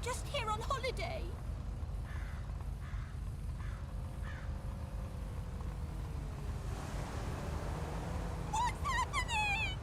just here on holiday. What's happening?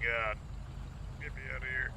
God. Get me out of here.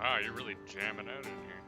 Wow, you're really jamming out in here.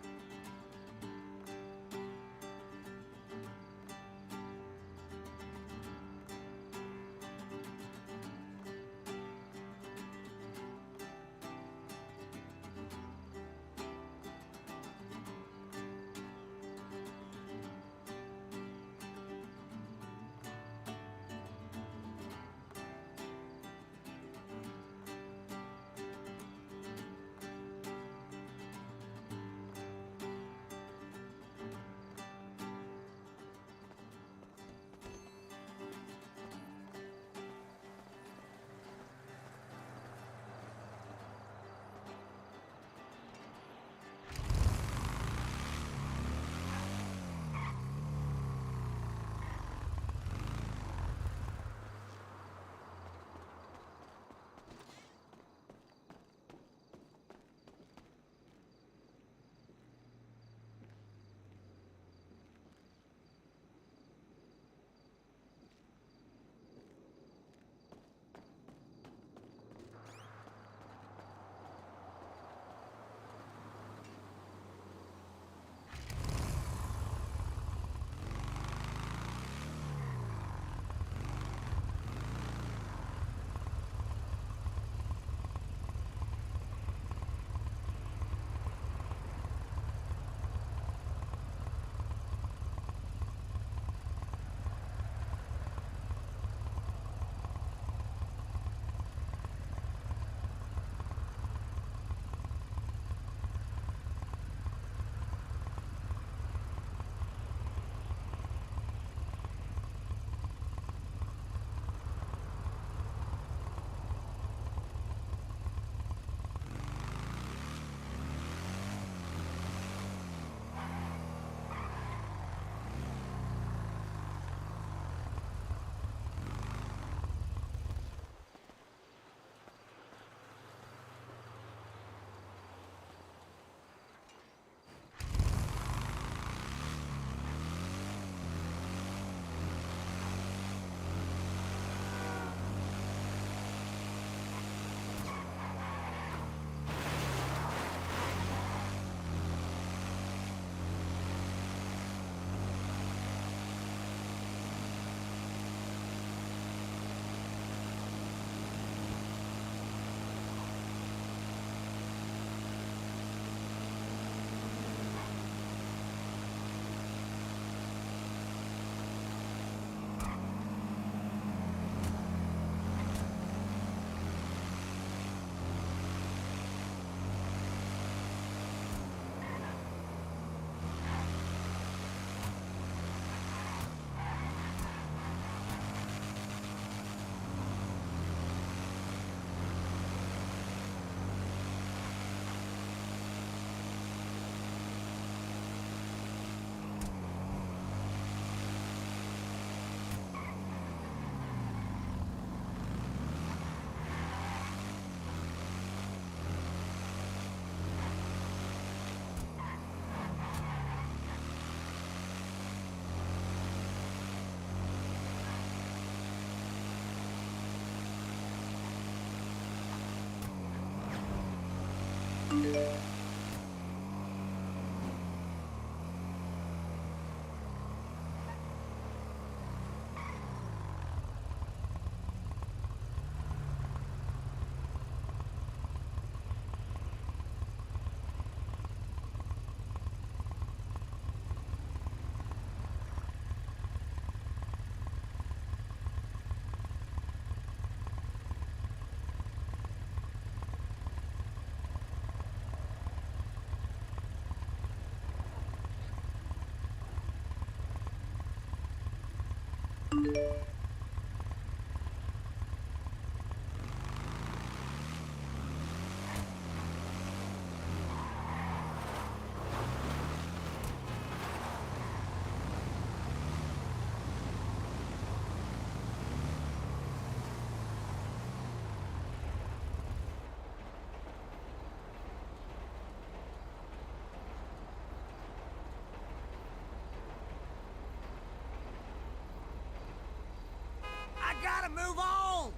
I gotta move on!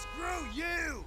Screw you!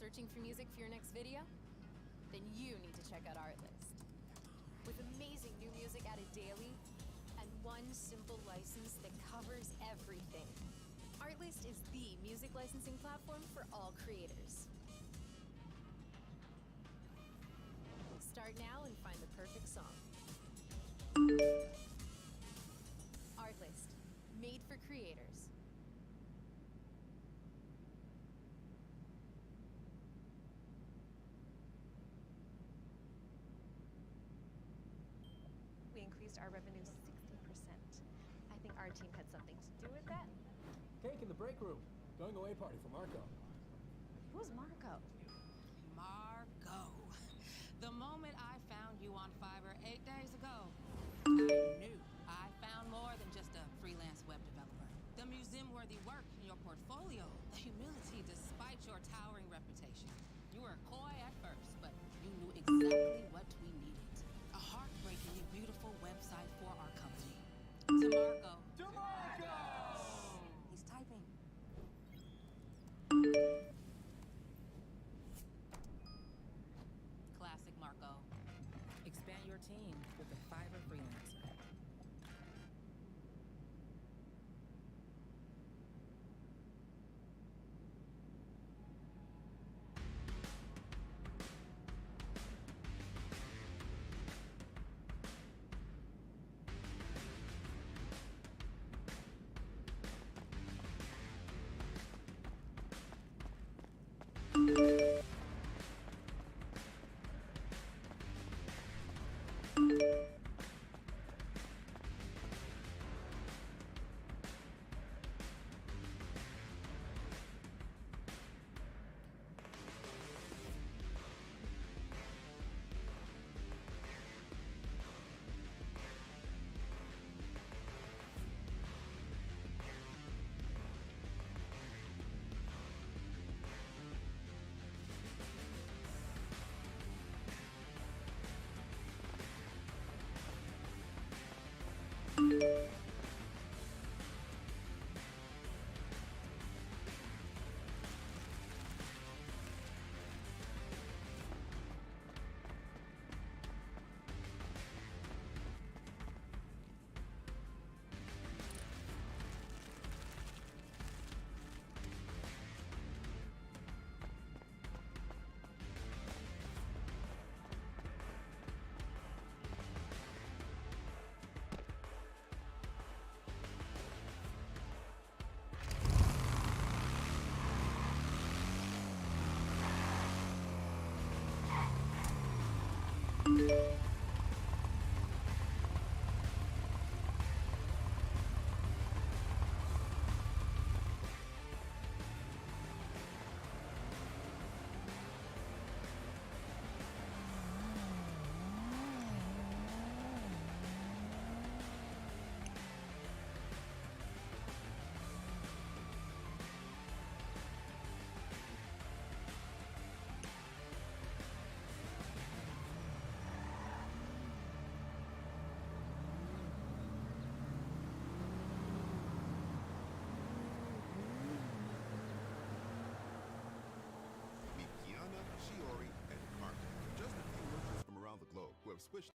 Searching for music for your next video? Then you need to check out Artlist. With amazing new music added daily, and one simple license that covers everything. Artlist is the music licensing platform for all creators. Start now and find the perfect song. Artlist, made for creators. We increased our revenue 60%. I think our team had something to do with that. Cake in the break room. Going away party for Marco. Who's Marco? Marco. The moment I found you on Fiverr 8 days ago, I knew I found more than just a freelance web developer. The museum-worthy work in your portfolio, the humility despite your towering reputation. You were coy at first, but you knew exactly team with the Fiverr Freelancer. who have switched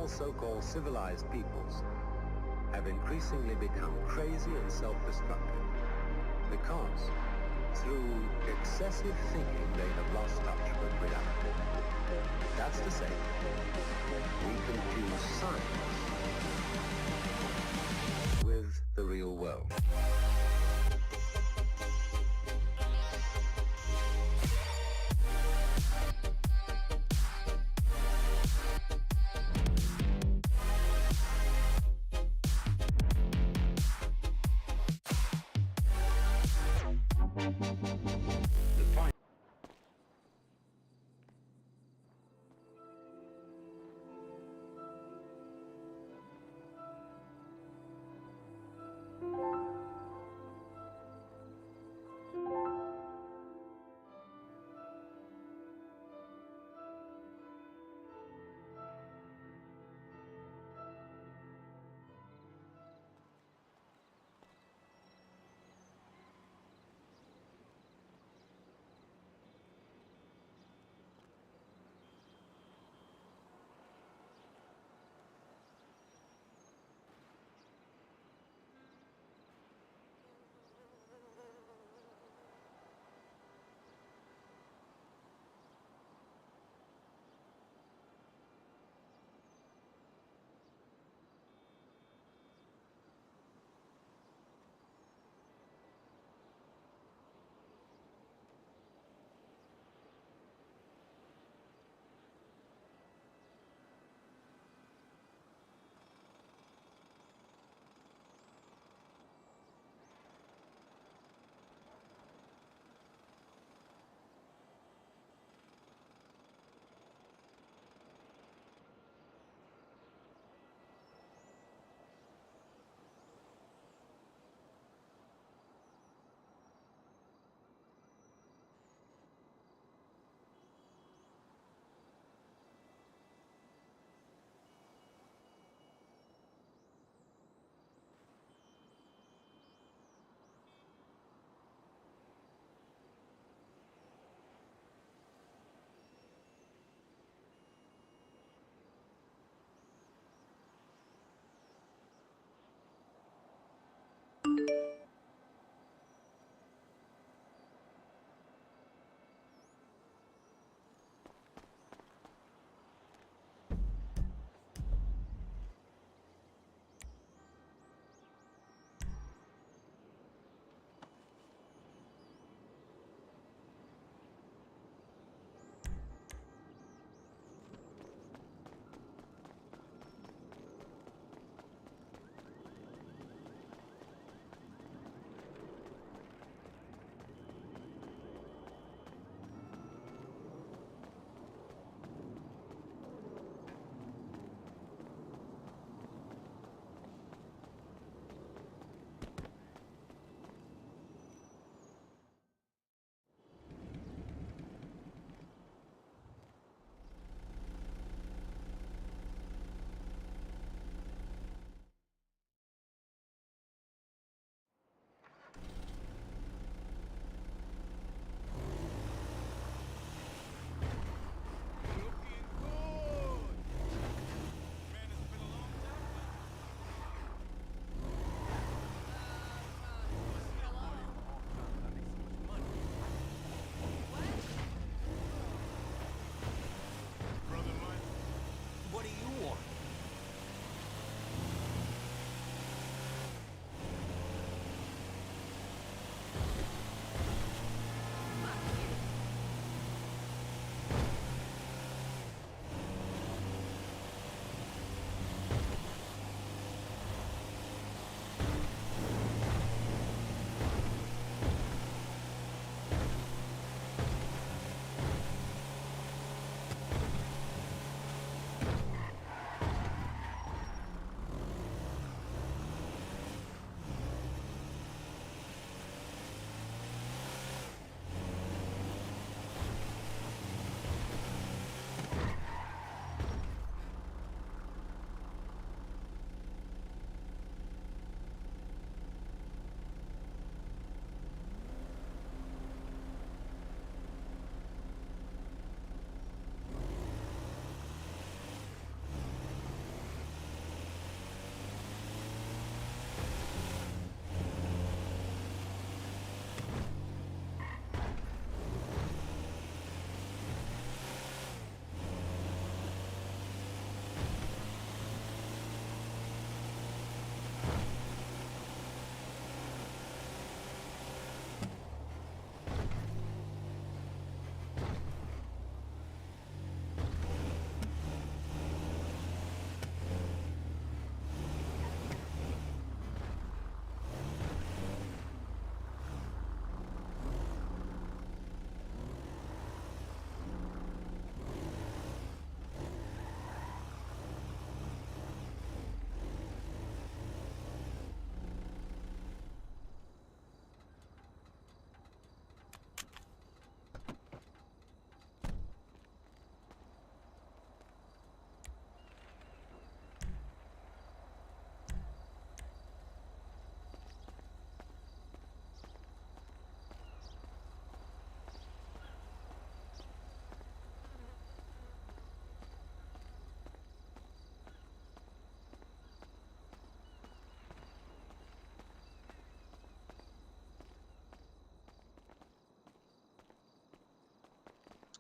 so-called civilized peoples have increasingly become crazy and self-destructive because through excessive thinking they have lost touch with reality. That's to say, we confuse science with the real world.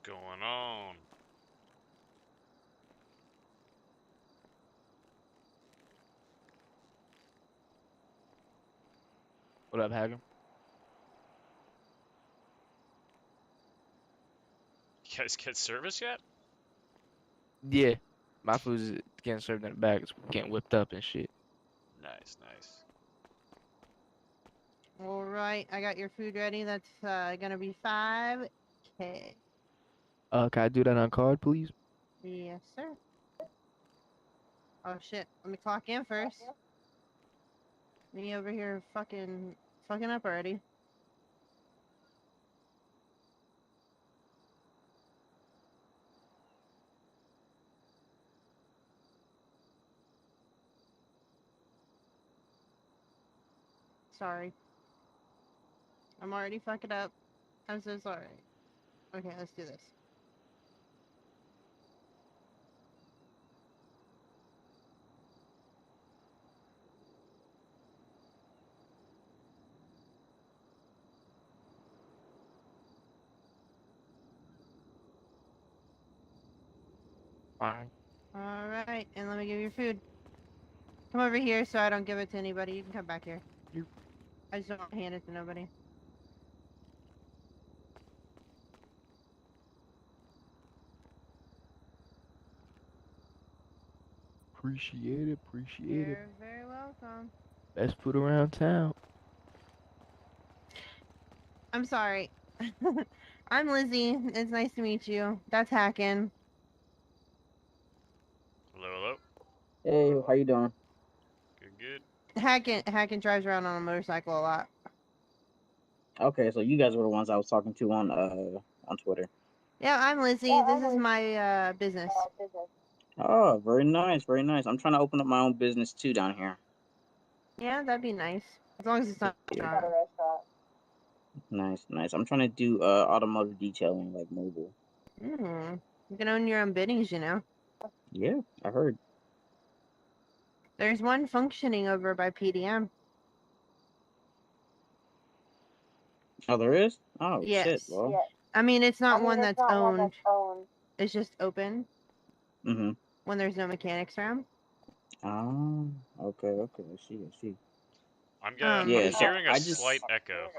going on? What up, Hager? You guys get service yet? Yeah, my food's getting served in the bag. It's getting whipped up and shit. Nice, nice. All right, I got your food ready. That's gonna be 5K. Can I do that on card, please? Yes, sir. Oh shit, let me clock in first. Me over here fucking up already. Sorry. I'm already fucking up. I'm so sorry. Okay, let's do this. Fine. All right, and let me give you your food. Come over here so I don't give it to anybody. You can come back here. You. I just don't want to hand it to nobody. Appreciate it. Appreciate it. You're very welcome. Best food around town. I'm sorry. I'm Lizzie. It's nice to meet you. That's Hackin. Hello, hello. Hey, how you doing? Good, good. Hackin drives around on a motorcycle a lot. Okay, so you guys were the ones I was talking to on Twitter. Yeah, I'm Lizzie. This is my business. Oh, very nice, very nice. I'm trying to open up my own business too down here. Yeah, that'd be nice. As long as it's not a Yeah. restaurant. Nice, nice. I'm trying to do automotive detailing, like mobile. You can own your own biddings, you know. Yeah, I heard. There's one functioning over by PDM. Oh, there is? Oh, shit. Yes. Well. I mean, it's not one that's owned. It's just open Mm-hmm. when there's no mechanics around. Oh, okay, okay. I see, I see. I'm Yeah, so hearing a I just. slight echo.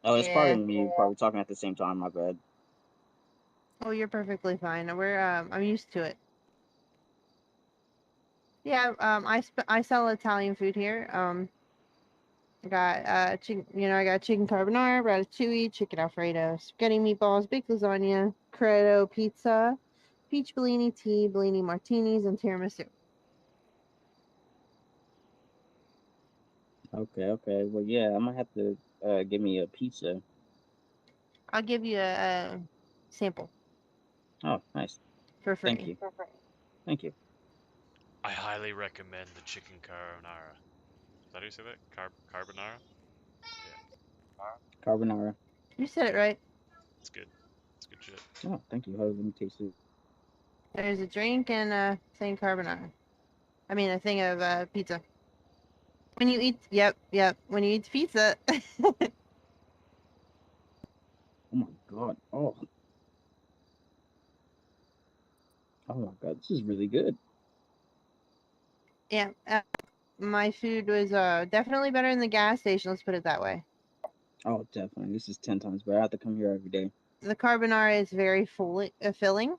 Oh, it's Yeah. probably me. Probably talking at the same time. My bad. Oh, you're perfectly fine. I'm used to it. Yeah. I sell Italian food here. I got I got chicken carbonara, ratatouille, chicken alfredo, spaghetti meatballs, baked lasagna, credo pizza, peach bellini tea, bellini martinis, and tiramisu. Okay, okay. Well, yeah, I might have to give me a pizza. I'll give you a sample Oh, nice. for Thank free. you. Thank you. I highly recommend the chicken carbonara. Is that how you say that? Carbonara? Yeah, Carbonara. You said it right. it's good. It's good shit. Oh, thank you. Let me taste it. There's a drink and a thing carbonara. I mean, a thing of pizza. When you eat, yep. When you eat pizza, Oh my god. Oh my god. This is really good. yeah. My food was definitely better than the gas station. Let's put it that way. Oh, definitely. This is 10 times better. I have to come here every day. The carbonara is very filling.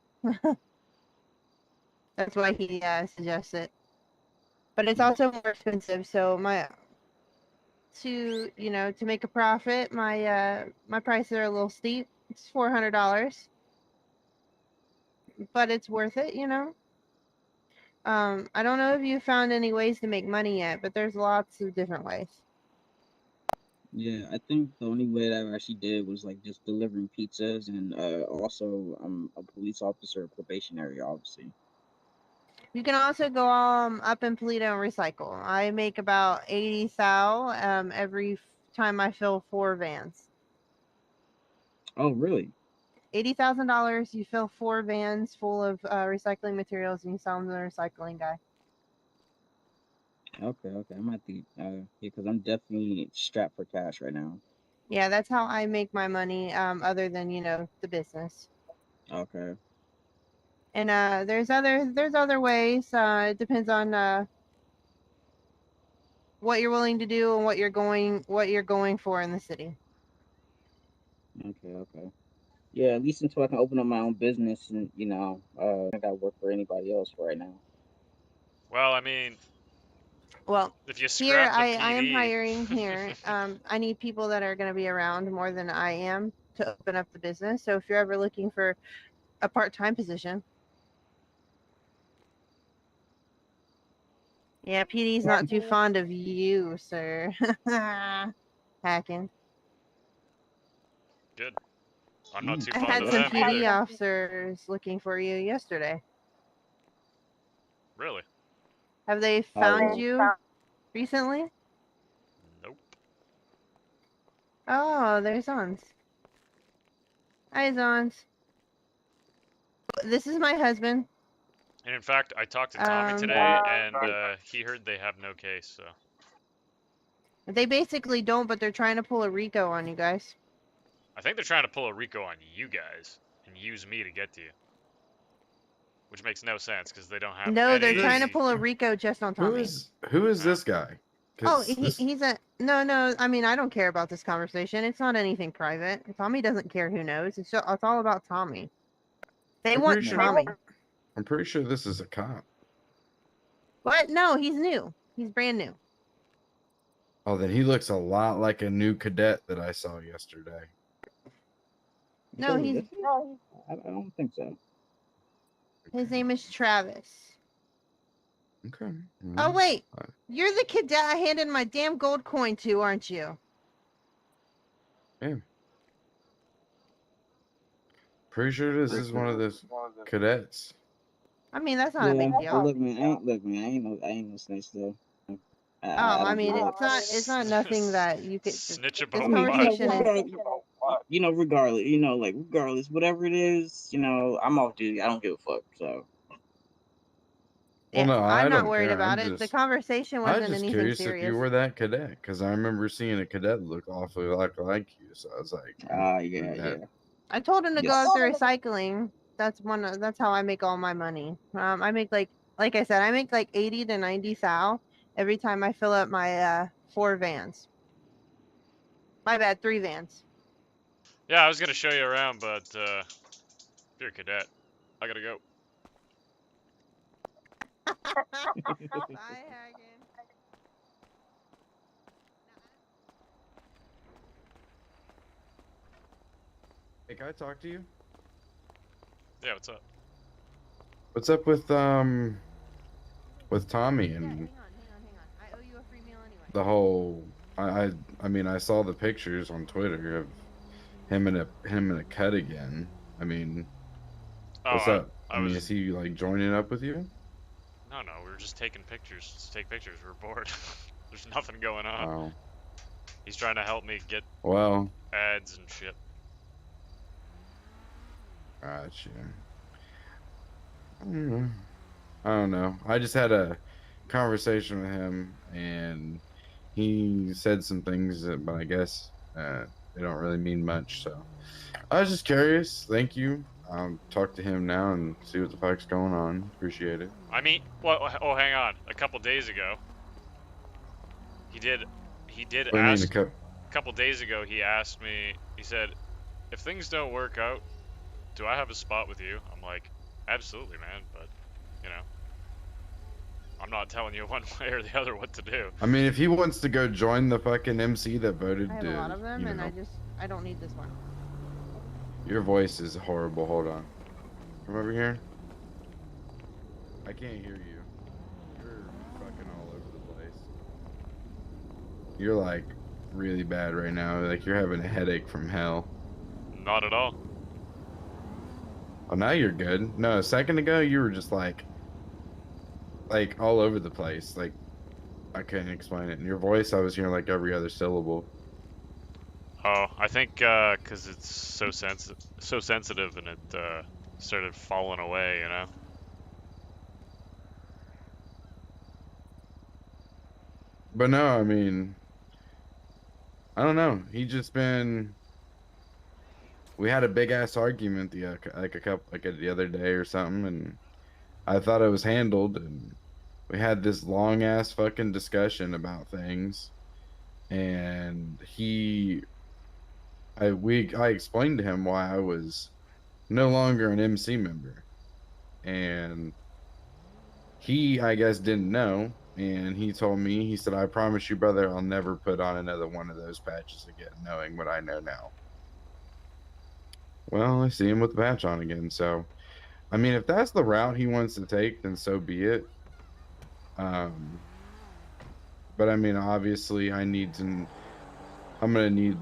That's why he suggests it. But it's also more expensive. So to make a profit, my prices are a little steep. It's $400, but it's worth it. I don't know if you found any ways to make money yet, but there's lots of different ways. Yeah, I think the only way that I actually did was like just delivering pizzas, and also I'm a police officer, probationary, obviously. You can also go up in Polito and recycle. I make about 80 thou every time I fill 4 vans. Oh, really? $80,000. You fill 4 vans full of recycling materials, and you sell them to the recycling guy. Okay, okay. I might be, yeah, because I'm definitely strapped for cash right now. Yeah, that's how I make my money. Other than the business. Okay. And there's other ways. It depends on what you're willing to do and what you're going for in the city. Okay. Yeah, at least until I can open up my own business and I gotta work for anybody else right now. Well, I mean, Well, if you here scrap the I am PD. hiring here. I need people that are going to be around more than I am to open up the business. So if you're ever looking for a part-time position. Yeah, PD's not too fond of you, sir. Hacking. Good. I'm not too I fond had of some them PD either. officers looking for you yesterday. Really? Have they Oh, found well. you recently? Nope. Oh, there's Zons. Hi, Zons. This is my husband. And in fact, I talked to Tommy today, and he heard they have no case. So They basically don't, but they're trying to pull a Rico on you guys. I think they're trying to pull a Rico on you guys and use me to get to you, which makes no sense because they don't have No, any. they're trying to pull a Rico just on Tommy. Who is this guy? Oh, 'Cause this, he's a no. I mean, I don't care about this conversation. It's not anything private. Tommy doesn't care who knows. It's all about Tommy. They I'm want pretty sure. Tommy. I'm pretty sure this is a cop. What? No, he's new. He's brand new. Oh, then he looks a lot like a new cadet that I saw yesterday. No, he's. I don't think so. His name is Travis. Okay. Oh wait, you're the cadet I handed my damn gold coin to, aren't you? Yeah. Pretty sure this is one of those cadets. I mean, that's not a big deal. Well, look, man, I ain't no snitch though. I mean, it's not nothing that you could. Snitch This about what? conversation is. Regardless, whatever it is, I'm off duty. I don't give a fuck. So. Well, no, I'm not don't worried care. about it. The conversation wasn't I'm just anything curious serious. if you were that cadet, because I remember seeing a cadet look awfully like you. So I was like, yeah. I told him to go out to recycling. That's how I make all my money. I make like I said, I make like 80 to 90 thou every time I fill up my 4 vans. My bad, 3 vans. Yeah, I was gonna show you around, but if you're a cadet, I gotta go. Bye, Hagen. Hey, can I talk to you? Yeah, what's up? What's up with Tommy and Hang on. I owe you a free meal anyway. the whole? I mean, I saw the pictures on Twitter of him in a cut again. I mean, what's up? I mean, is he like joining up with you? No, we were just taking pictures. Just take pictures. We're bored. There's nothing going on. Oh. He's trying to help me get ads and shit. Gotcha. I don't know. I just had a conversation with him, and he said some things, but I guess they don't really mean much. So I was just curious. Thank you. I'll talk to him now and see what the fuck's going on. Appreciate it. I mean, oh, hang on. A couple days ago, he did ask. A couple days ago, he asked me. He said, "If things don't work out, do I have a spot with you?" I'm like, "Absolutely, man." But I'm not telling you one way or the other what to do. I mean, if he wants to go join the fucking MC that voted, I have a lot of them, and I don't need this one. Your voice is horrible. Hold on. Come over here. I can't hear you. You're fucking all over the place. You're like really bad right now. Like you're having a headache from hell. Not at all. Oh, now you're good. No, a second ago you were just like all over the place. Like I couldn't explain it. In your voice, I was hearing like every other syllable. Oh, I think because it's so sensitive, and it started falling away, you know. But no, I mean, I don't know. He just been. We had a big ass argument the other day or something, and I thought it was handled, and we had this long ass fucking discussion about things, and I explained to him why I was no longer an MC member, and he, I guess, didn't know, and he told me, he said, "I promise you, brother, I'll never put on another one of those patches again, knowing what I know now." Well, I see him with the patch on again, so I mean, if that's the route he wants to take, then so be it. Um, but I mean, obviously, I'm gonna need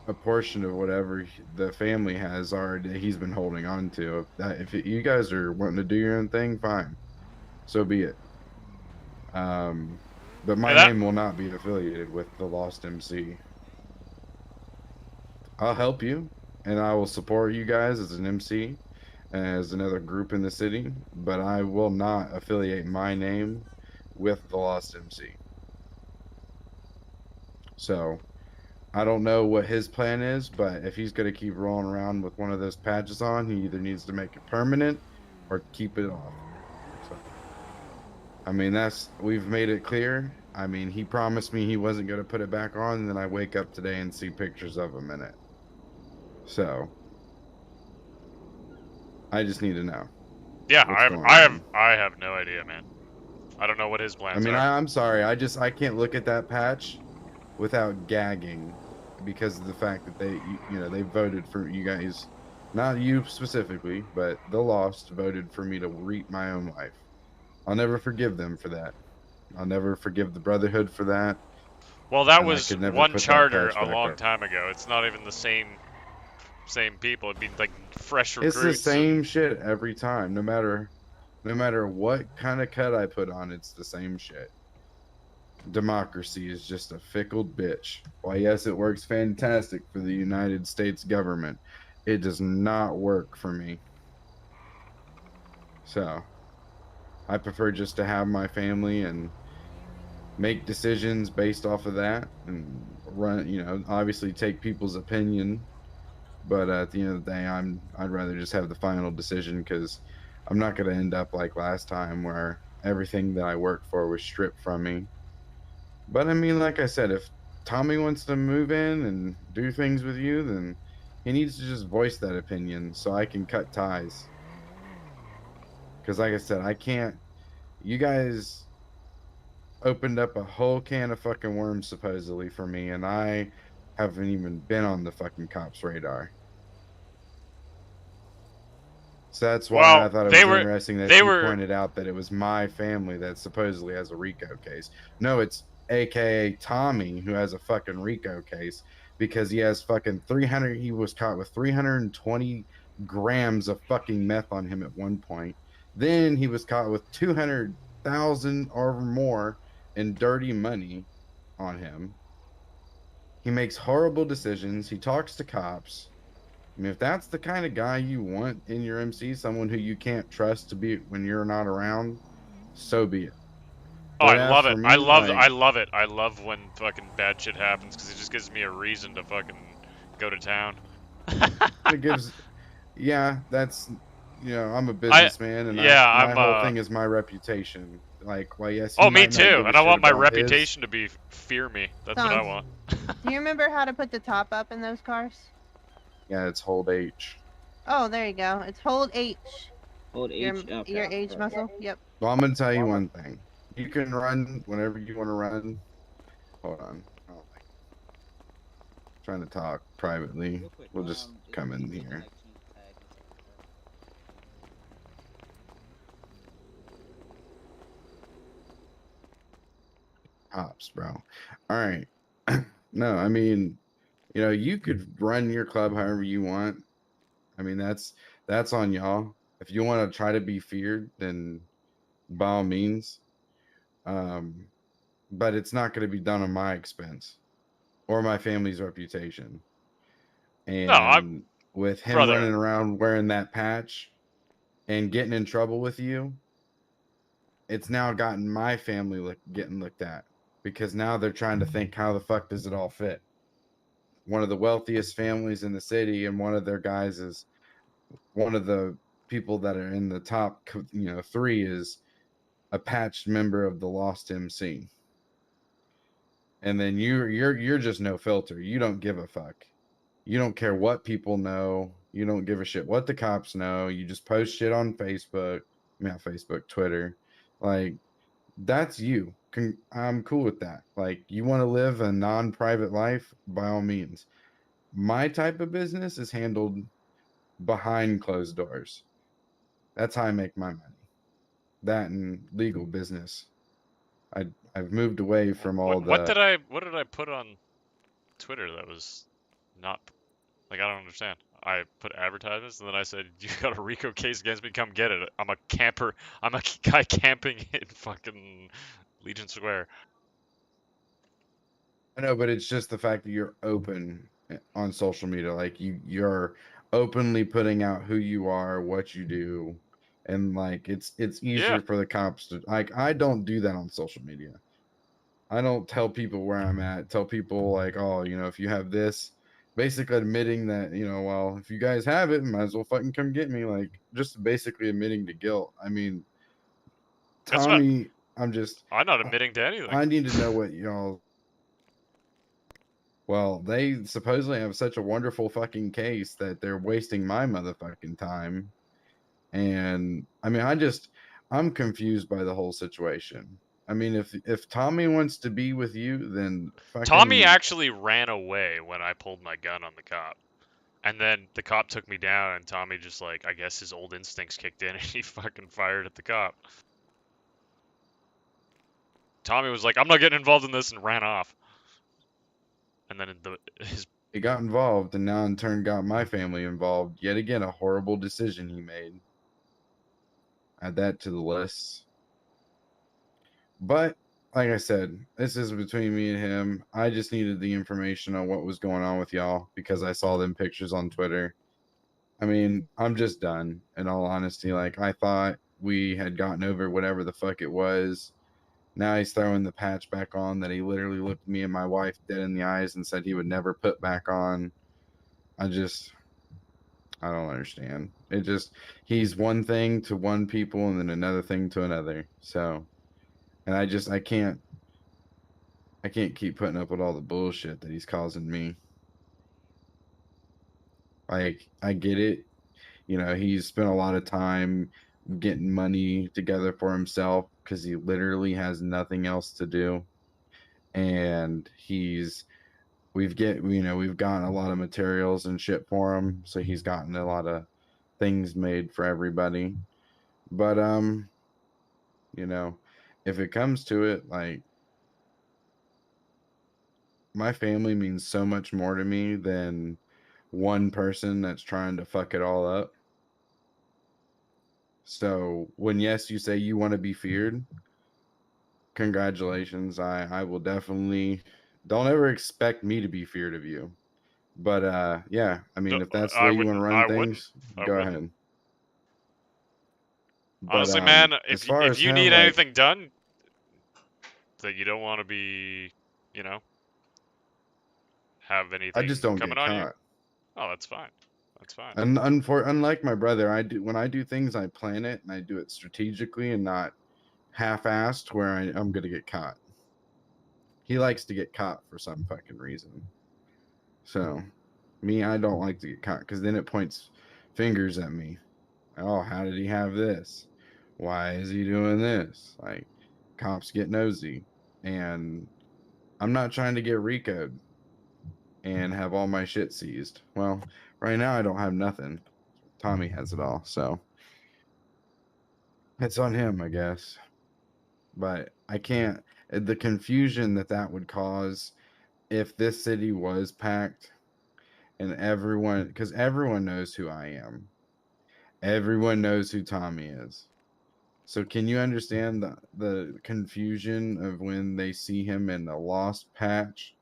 a portion of whatever the family has already he's been holding on to. If you guys are wanting to do your own thing, fine, so be it. Um, but Hey, my that name will not be affiliated with the Lost MC. I'll help you, and I will support you guys as an MC, as another group in the city, but I will not affiliate my name with the Lost MC. So I don't know what his plan is, but if he's going to keep rolling around with one of those patches on, he either needs to make it permanent or keep it off. So, I mean, we've made it clear. I mean, he promised me he wasn't going to put it back on, and then I wake up today and see pictures of him in it. So, I just need to know yeah, what's going on. I have no idea, man. I don't know what his I plans mean, are. I'm sorry. I can't look at that patch without gagging because of the fact that they voted for you guys, not you specifically, but the Lost voted for me to reap my own life. I'll never forgive them for that. I'll never forgive the Brotherhood for that, Well, that and I was could never one put that charter patch a back long up. time ago. It's not even the same people. It'd be like fresh It's the recruits and same shit every time, no matter what kind of cut I put on, it's the same shit. Democracy is just a fickle bitch. Why, yes, it works fantastic for the United States government. It does not work for me. So I prefer just to have my family and make decisions based off of that and run, obviously take people's opinion. But at the end of the day, I'd rather just have the final decision because I'm not going to end up like last time where everything that I worked for was stripped from me. But I mean, like I said, if Tommy wants to move in and do things with you, then he needs to just voice that opinion so I can cut ties. Because, like I said, I can't. You guys opened up a whole can of fucking worms supposedly for me, and I haven't even been on the fucking cops' radar. So that's why I well, thought it they was were interesting that they you were pointed out that it was my family that supposedly has a RICO case. No, it's AKA Tommy who has a fucking RICO case because he has fucking 300. He was caught with 320 grams of fucking meth on him at one point. Then he was caught with 200,000 or more in dirty money on him. He makes horrible decisions. He talks to cops. I mean, if that's the kind of guy you want in your MC, someone who you can't trust to be when you're not around, so be it. Oh, But I as love for it. I me, love like, I love it. I love when fucking bad shit happens because it just gives me a reason to fucking go to town. it gives, yeah, I'm a I businessman, and yeah, my I'm whole thing is my reputation. Like, well, yes, he Oh, me might not too. give a And I shit want my about his. reputation to be fear me. That's what I Sans, want. do you remember how to put the top up in those cars? Yeah, it's hold H. Oh, there you go. It's hold H. Hold H. Your Okay. H Right. muscle. Yep. Well, I'm gonna tell you one thing. You can run whenever you want to run. Hold on. Oh, trying to talk privately. Real quick. We'll just Is come it in easier to here. like change the tag and stuff like that? Hops, bro. All right. No, I mean, you could run your club however you want. I mean, that's on y'all. If you want to try to be feared, then by all means. Um, but it's not going to be done on my expense or my family's reputation. No, I'm And with him brother. running around wearing that patch and getting in trouble with you, it's now gotten my family getting looked at because now they're trying to think how the fuck does it all fit. one of the wealthiest families in the city, and one of their guys is one of the people that are in the top, 3 is a patched member of the Lost MC. And then you're just no filter. You don't give a fuck. You don't care what people know. You don't give a shit what the cops know. You just post shit on Facebook, not Facebook, Twitter. Like, that's you. I'm cool with that. Like, you want to live a non-private life, by all means. My type of business is handled behind closed doors. That's how I make my money. That and legal business. I've moved away from all what did I put on Twitter that was not like, I don't understand. I put advertisements and then I said, "You got a RICO case against me? Come get it. I'm a camper. I'm a guy camping in fucking Legion Square." I know, but it's just the fact that you're open on social media. Like, you're openly putting out who you are, what you do, and like it's easier Yeah. for the cops to, like, I don't do that on social media. I don't tell people where I'm at. Tell people like, oh, if you have this, basically admitting that, well, if you guys have it, might as well fucking come get me. Like, just basically admitting to guilt. I mean, That's not. Tommy, I'm not admitting to anything. I need to know what y'all. Well, they supposedly have such a wonderful fucking case that they're wasting my motherfucking time. And I mean, I'm confused by the whole situation. I mean, if Tommy wants to be with you, then fucking. Tommy actually ran away when I pulled my gun on the cop. And then the cop took me down, and Tommy just, like, I guess his old instincts kicked in, and he fucking fired at the cop. Tommy was like, "I'm not getting involved in this," and ran off. And then he got involved, and now in turn got my family involved. Yet again, a horrible decision he made. Add that to the list. But like I said, this is between me and him. I just needed the information on what was going on with y'all because I saw them pictures on Twitter. I mean, I'm just done, in all honesty. Like, I thought we had gotten over whatever the fuck it was. Now he's throwing the patch back on that he literally looked me and my wife dead in the eyes and said he would never put back on. I don't understand. He's one thing to one people and then another thing to another. So, and I can't keep putting up with all the bullshit that he's causing me. Like, I get it. He's spent a lot of time getting money together for himself because he literally has nothing else to do. And we've gotten a lot of materials and shit for him. So he's gotten a lot of things made for everybody. But, if it comes to it, like, my family means so much more to me than one person that's trying to fuck it all up. So when, yes, you say you want to be feared, congratulations. I will definitely, don't ever expect me to be feared of you. But yeah, I mean, if that's the way you want to run things, go ahead. Honestly, but, man, as far if as you him, need like, anything done that you don't want to be, have anything I just don't coming get on you. caught. Oh, that's fine. That's fine. And unlike my brother, when I do things, I plan it and I do it strategically and not half-assed where I'm gonna get caught. He likes to get caught for some fucking reason. So, me, I don't like to get caught because then it points fingers at me. Oh, how did he have this? Why is he doing this? Like, cops get nosy, and I'm not trying to get RICO'd and have all my shit seized. Well, right now I don't have nothing. Tommy has it all, so it's on him, I guess. But I can't. The confusion that would cause if this city was packed and everyone, because everyone knows who I am, everyone knows who Tommy is. So can you understand the confusion of when they see him in a lost patch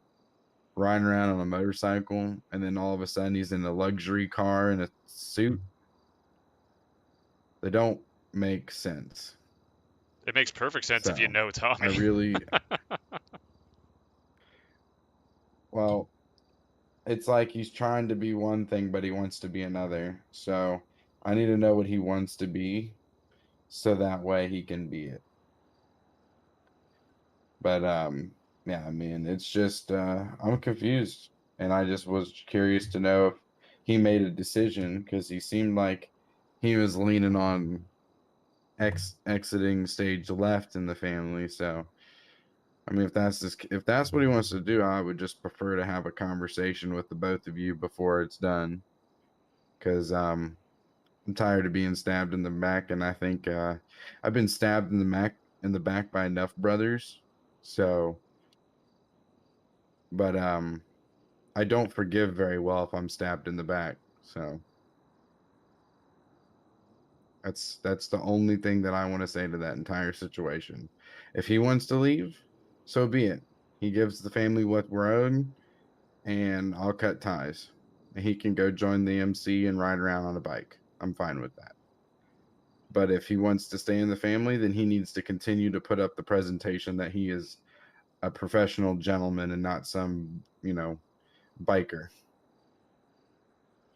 riding around on a motorcycle and then all of a sudden he's in a luxury car in a suit? They don't make sense. It makes perfect sense if you know Tommy. I really well, it's like he's trying to be one thing, but he wants to be another. So I need to know what he wants to be, so that way he can be it. But yeah, I mean, it's just I'm confused, and I just was curious to know if he made a decision, because he seemed like he was leaning on exiting stage left in the family. So I mean, if that's what he wants to do, I would just prefer to have a conversation with the both of you before it's done, because I'm tired of being stabbed in the back, and I think I've been stabbed in the back by enough brothers. So, but I don't forgive very well if I'm stabbed in the back. So that's the only thing that I want to say to that entire situation. If he wants to leave, so be it. He gives the family what we're owed, and I'll cut ties. He can go join the MC and ride around on a bike. I'm fine with that. But if he wants to stay in the family, then he needs to continue to put up the presentation that he is a professional gentleman and not some, biker.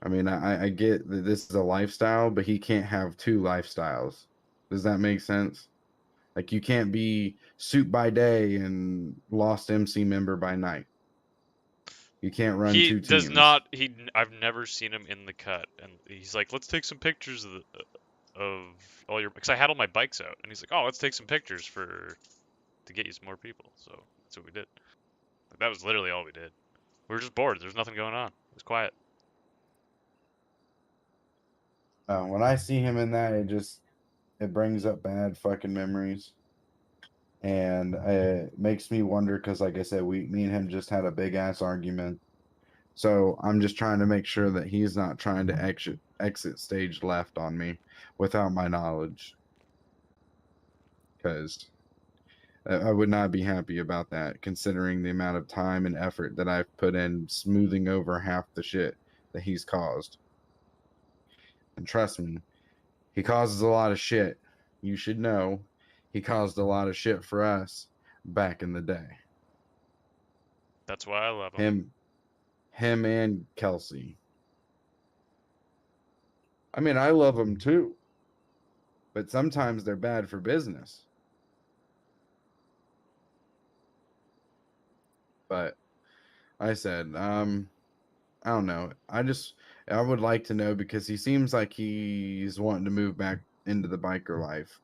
I mean, I get that this is a lifestyle, but he can't have two lifestyles. Does that make sense? Like, you can't be suit by day and lost MC member by night. You can't run He two does teams. not. I've never seen him in the cut, and he's like, "Let's take some pictures of all your." Because I had all my bikes out, and he's like, "Oh, let's take some pictures to get you some more people." So that's what we did. Like, that was literally all we did. We were just bored. There's nothing going on. It was quiet. When I see him in that, it brings up bad fucking memories, and it makes me wonder, because, like I said, me and him just had a big ass argument. So I'm just trying to make sure that he's not trying to exit stage left on me without my knowledge, because I would not be happy about that, considering the amount of time and effort that I've put in smoothing over half the shit that he's caused. And trust me, he causes a lot of shit. You should know he caused a lot of shit for us back in the day. That's why I love him. Him and Kelsey. I mean, I love them too, but sometimes they're bad for business. But I said, I don't know. I would like to know, because he seems like he's wanting to move back into the biker life.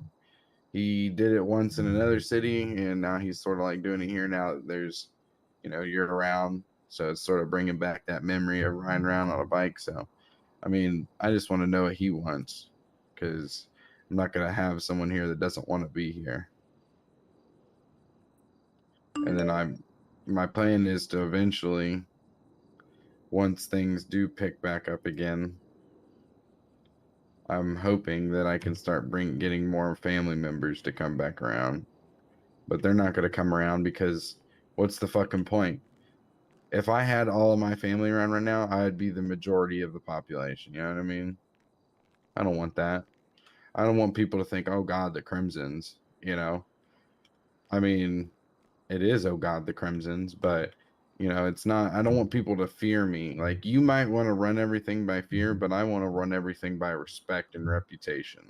He did it once in another city, and now he's sort of like doing it here now that there's, you're around. So it's sort of bringing back that memory of riding around on a bike. So, I mean, I just want to know what he wants, because I'm not going to have someone here that doesn't want to be here. And then my plan is to eventually, once things do pick back up again, I'm hoping that I can start getting more family members to come back around. But they're not going to come around, because what's the fucking point? If I had all of my family around right now, I'd be the majority of the population. You know what I mean? I don't want that. I don't want people to think, oh God, the Crimsons, I mean, it is, oh God, the Crimsons, but it's not. I don't want people to fear me. Like, you might want to run everything by fear, but I want to run everything by respect and reputation.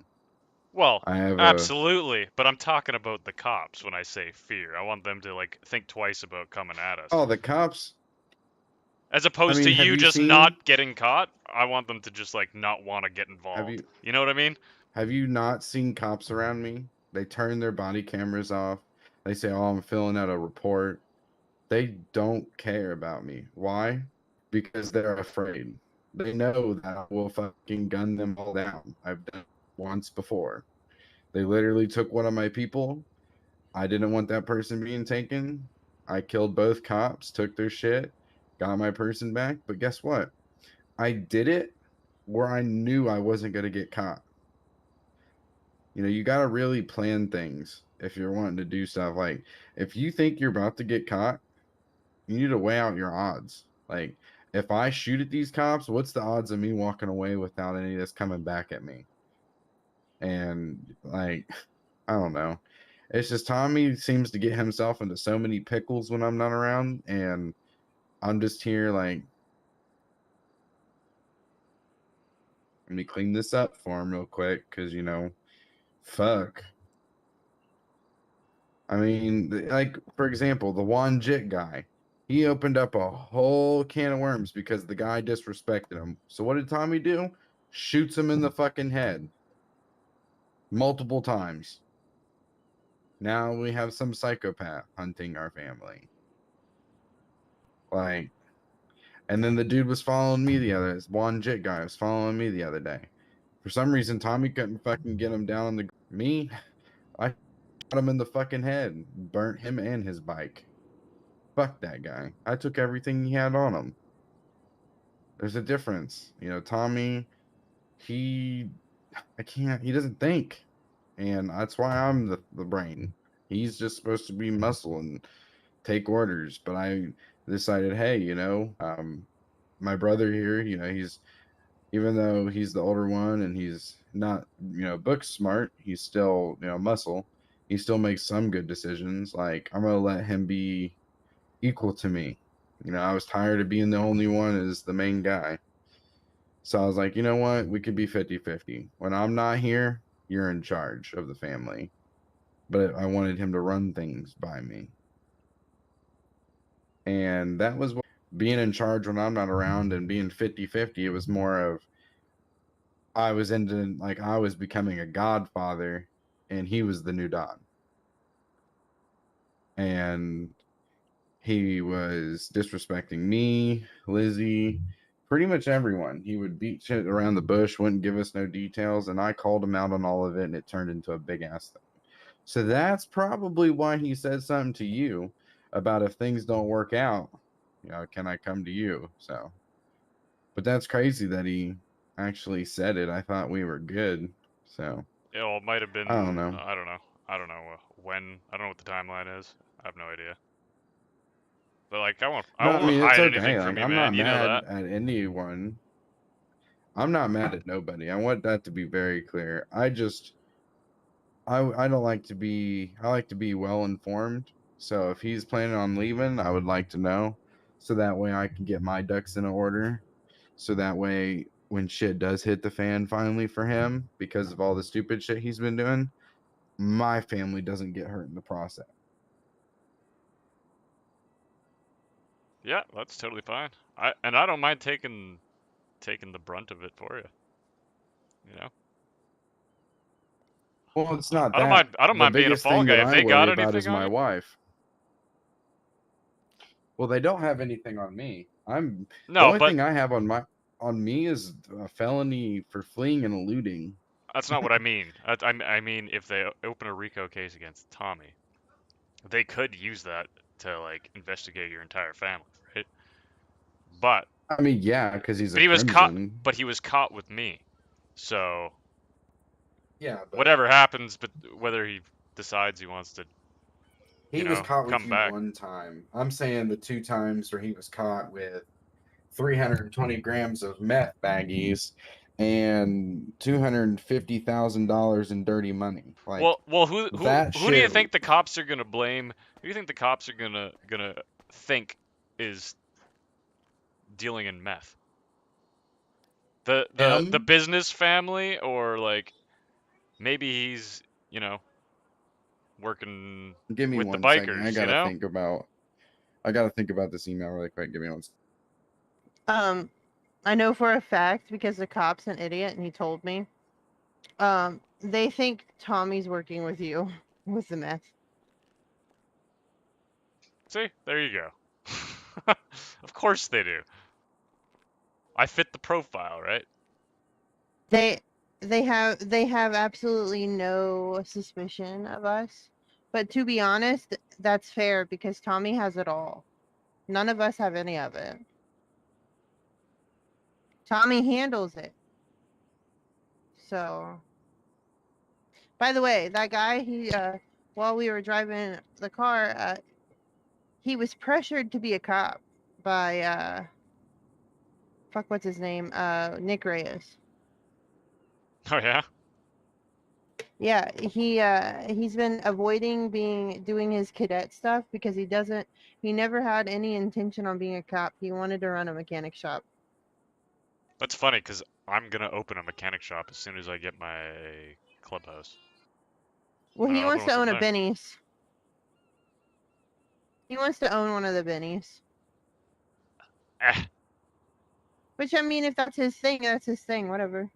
Well, I have absolutely, but I'm talking about the cops when I say fear. I want them to think twice about coming at us. Oh, the cops. As opposed to have you you just seen? not getting caught, I want them to just not want to get involved. You know what I mean? Have you not seen cops around me? They turn their body cameras off. They say, "Oh, I'm filling out a report." They don't care about me. Why? Because they're afraid. They know that I will fucking gun them all down. I've done it once before. They literally took one of my people. I didn't want that person being taken. I killed both cops, took their shit, got my person back. But guess what? I did it where I knew I wasn't going to get caught. You got to really plan things if you're wanting to do stuff. Like, if you think you're about to get caught, you need to weigh out your odds. Like, if I shoot at these cops, what's the odds of me walking away without any of this coming back at me? And, like, I don't know. It's just Tommy seems to get himself into so many pickles when I'm not around, and I'm just here like, let me clean this up for him real quick, because, you know, fuck. I mean, like, for example, the Juan Jit guy. He opened up a whole can of worms because the guy disrespected him. So what did Tommy do? Shoots him in the fucking head. Multiple times. Now we have some psychopath hunting our family. Like, and then the dude was following me this Juan Jit guy was following me the other day. For some reason, Tommy couldn't fucking get him down on the... Me? I shot him in the fucking head. Burnt him and his bike. Fuck that guy. I took everything he had on him. There's a difference. You know, Tommy, he doesn't think. And that's why I'm the brain. He's just supposed to be muscle and take orders. But I decided, hey, you know, my brother here, you know, even though he's the older one and he's not, you know, book smart, he's still, you know, muscle. He still makes some good decisions. Like, I'm going to let him be equal to me. You know, I was tired of being the only one as the main guy. So I was like, you know what? We could be 50-50. When I'm not here, you're in charge of the family. But I wanted him to run things by me. And that was what, being in charge when I'm not around and being 50-50, it was more of I was becoming a godfather and he was the new Don. And he was disrespecting me, Lizzie, pretty much everyone. He would beat shit around the bush, wouldn't give us no details, and I called him out on all of it, and it turned into a big ass thing. So that's probably why he said something to you about if things don't work out, you know, can I come to you? So, but that's crazy that he actually said it. I thought we were good. So, Yeah, well, it might have been. I don't know. I don't know. I don't know when. I don't know what the timeline is. I have no idea. But like, I won't It's hide okay. anything from Like, you, I'm man. not You know mad that. at anyone. I'm not mad at nobody. I want that to be very clear. I don't like to be. I like to be well informed. So if he's planning on leaving, I would like to know, so that way I can get my ducks in order. So that way, when shit does hit the fan finally for him, because of all the stupid shit he's been doing, my family doesn't get hurt in the process. Yeah, that's totally fine. I don't mind taking the brunt of it for you. You know. Well, it's not I don't that. mind. I don't The mind being a biggest fall thing guy. that If I they got worry about is anything on my you. wife. Well, they don't have anything on me. The No, only but thing I have on me is a felony for fleeing and eluding. that's not what I mean. I mean, if they open a RICO case against Tommy, they could use that to like investigate your entire family, right? But I mean, yeah, because he's a he was caught. crimson. But he was caught with me, so Yeah, but whatever happens, but whether he decides he wants to, he was caught with come you back. one time. I'm saying the 2 times where he was caught with 320 grams of meth baggies and $250,000 in dirty money. Like, Well, who that do you shit. think the cops are gonna blame? Who do you think the cops are gonna think is dealing in meth? The Him? business family, or like maybe he's working Give me with the 1 second. bikers, you know? I gotta think about this email really quick. Give me 1 Um, I know for a fact because the cop's an idiot and he told me. They think Tommy's working with you with the meth. See, there you go. Of course they do. I fit the profile, right? They have absolutely no suspicion of us. But to be honest, that's fair because Tommy has it all. None of us have any of it. Tommy handles it. So, by the way, that guy, while we were driving the car, he was pressured to be a cop by what's his name? Nick Reyes. Oh yeah. Yeah, he's been avoiding doing his cadet stuff because he never had any intention on being a cop. He wanted to run a mechanic shop. That's funny because I'm gonna open a mechanic shop as soon as I get my clubhouse. Well, I'm he gonna open wants one to from own a there. Benny's. He wants to own one of the Bennies. Eh. Which, I mean, if that's his thing, that's his thing. Whatever.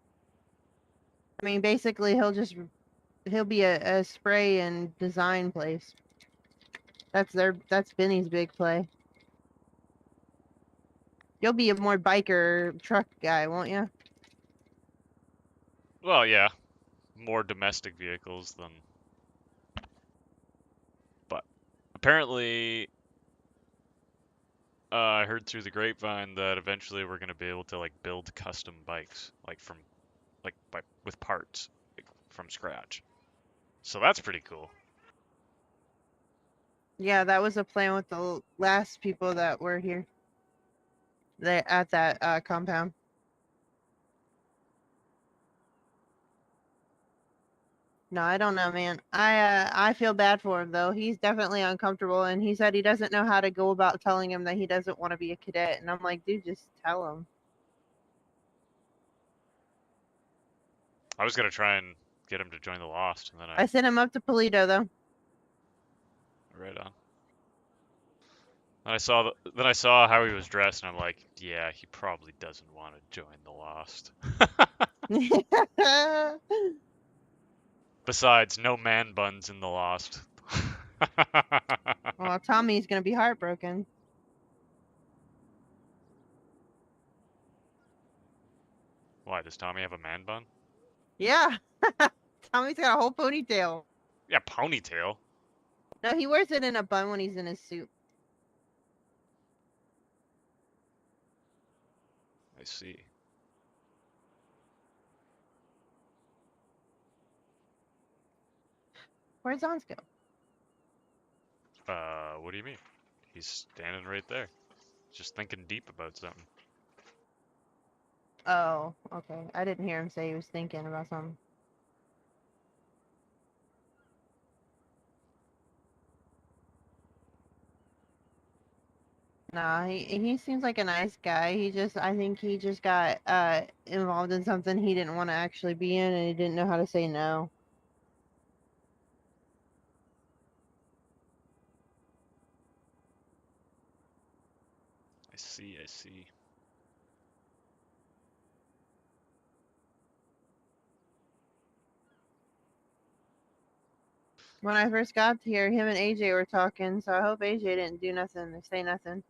I mean, basically, he'll be a spray and design place. That's Benny's big play. You'll be a more biker truck guy, won't you? Well, yeah, more domestic vehicles than. But apparently, I heard through the grapevine that eventually we're gonna be able to like build custom bikes, like with parts, like, from scratch. So that's pretty cool. Yeah, that was a plan with the last people that were here. They at that compound. No, I don't know, man. I feel bad for him though. He's definitely uncomfortable, and he said he doesn't know how to go about telling him that he doesn't want to be a cadet. And I'm like, dude, just tell him. I was gonna try and get him to join the Lost, and then I sent him up to Polito though. right on. Then I saw how he was dressed, and I'm like, yeah, he probably doesn't want to join the Lost. Besides, no man buns in the Lost. Well, Tommy's gonna be heartbroken. Why, does Tommy have a man bun? Yeah, Tommy's got a whole ponytail. Yeah, ponytail. No, he wears it in a bun when he's in his suit. I see. Where'd Zons go? What do you mean? He's standing right there. Just thinking deep about something. Oh, okay. I didn't hear him say he was thinking about something. Nah, he seems like a nice guy. I think he just got involved in something he didn't want to actually be in, and he didn't know how to say no. I see, I see. When I first got here, him and AJ were talking, so I hope AJ didn't do nothing or say nothing.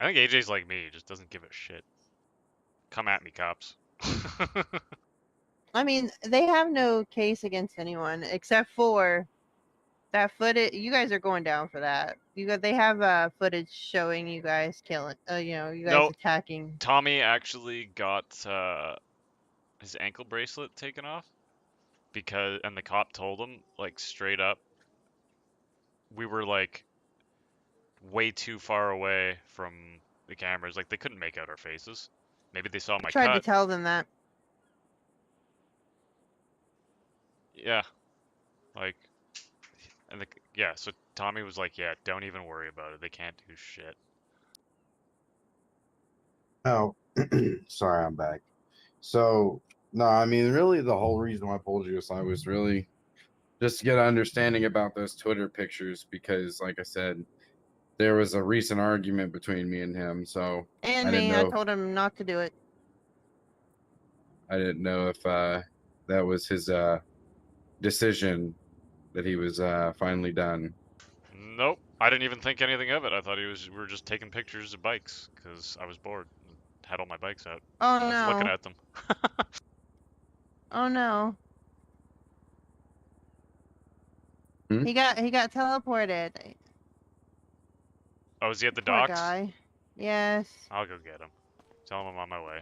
I think AJ's like me, just doesn't give a shit. Come at me, cops. I mean, they have no case against anyone except for that footage. You guys are going down for that. They have footage showing you guys killing. You guys No, attacking. Tommy actually got his ankle bracelet taken off and the cop told him, like, straight up, we were like way too far away from the cameras. Like, they couldn't make out our faces. Maybe they saw my I tried to cut. tell them that. Yeah, like, yeah. So Tommy was like, "Yeah, don't even worry about it. They can't do shit." Oh, sorry, I'm back. So, no, I mean, really, the whole reason why I pulled you aside was really just to get an understanding about those Twitter pictures because, like I said, there was a recent argument between me and him. So, And I didn't me, I know. told him not to do it. I didn't know if that was his decision that he was finally done. Nope, I didn't even think anything of it. I thought we were just taking pictures of bikes because I was bored and had all my bikes out. Oh I was no. looking at them. Oh no. Hmm? He got teleported. Oh, is he at the Poor docks? guy. Yes. I'll go get him. Tell him I'm on my way.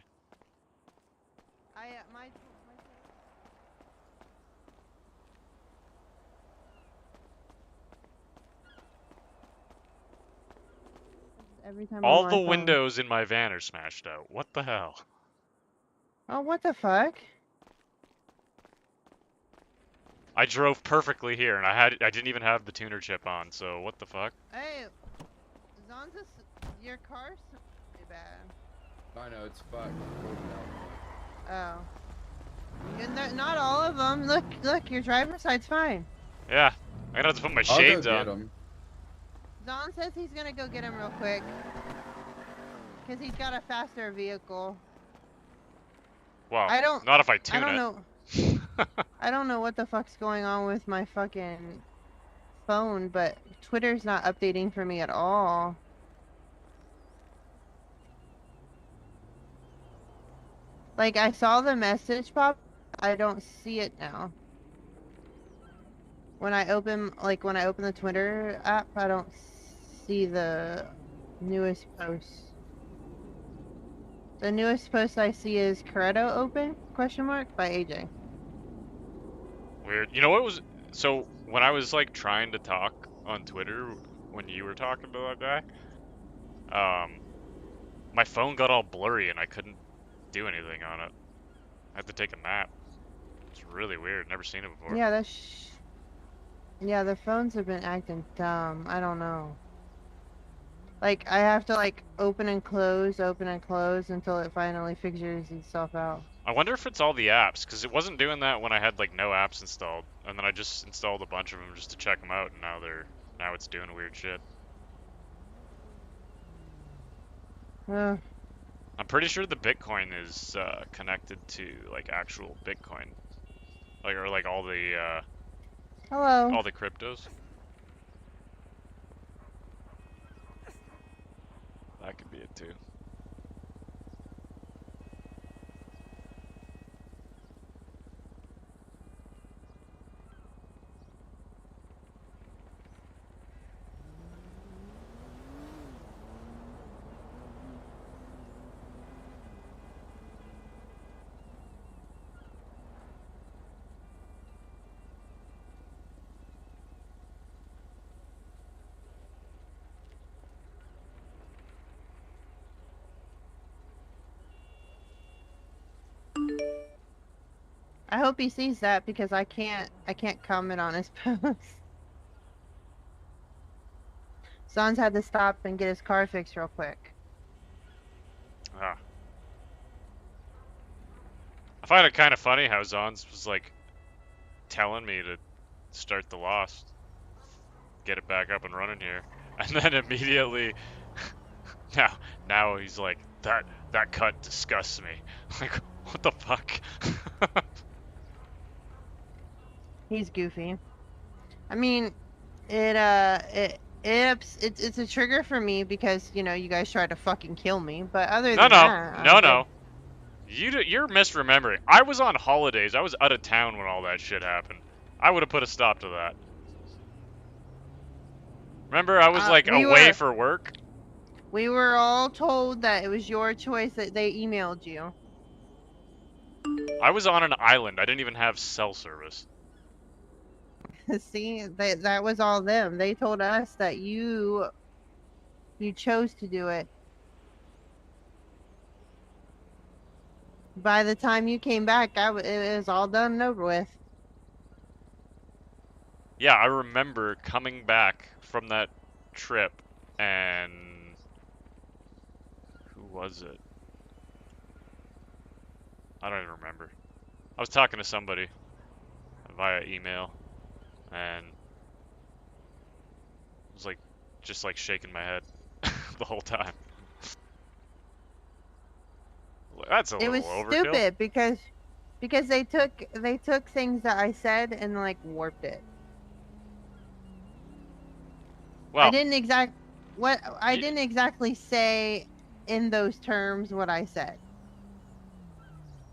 Every time All on my the phone. windows in my van are smashed out. What the hell? Oh, what the fuck? I drove perfectly here, and I didn't even have the tuner chip on. So what the fuck? Hey, Zonza, your car bad. I know, it's fucked. Oh. And not all of them. Look, your driver's side's fine. Yeah, I'm gonna have to put my I'll shades go on. get him. Zon says he's gonna go get him real quick. Because he's got a faster vehicle. Well, I don't, not if I tune I don't it. know. I don't know what the fuck's going on with my fucking phone, but Twitter's not updating for me at all. Like, I saw the message pop, I don't see it now. When I open the Twitter app, I don't see the newest posts. The newest post I see is Corretto open? Question mark by AJ. Weird. You know what was so when I was like trying to talk on Twitter when you were talking to that guy, my phone got all blurry and I couldn't do anything on it. I had to take a nap. It's really weird. Never seen it before. Yeah, yeah, the phones have been acting dumb. I don't know. Like, I have to, like, open and close until it finally figures itself out. I wonder if it's all the apps, because it wasn't doing that when I had, like, no apps installed. And then I just installed a bunch of them just to check them out, and now it's doing weird shit. I'm pretty sure the Bitcoin is connected to, like, actual Bitcoin. Like, or, like, all the, Hello. all the cryptos. That could be it, too. I hope he sees that because I can't comment on his post. Son's had to stop and get his car fixed real quick. Ah. I find it kind of funny how Zons was like telling me to start the Lost, get it back up and running here, and then immediately now he's like that cut disgusts me. Like, what the fuck? He's goofy. I mean, it's a trigger for me because, you know, you guys tried to fucking kill me, but other than that, No. You're misremembering. I was on holidays. I was out of town when all that shit happened. I would have put a stop to that. Remember, I was like away for work? We were all told that it was your choice that they emailed you. I was on an island. I didn't even have cell service. See, that was all them. They told us that you chose to do it. By the time you came back, it was all done and over with. Yeah, I remember coming back from that trip, and who was it? I don't even remember. I was talking to somebody via email, and I was like, just like shaking my head the whole time. That's a little overkill. It was stupid because they took things that I said and like warped it. Well, I didn't exactly say in those terms what I said.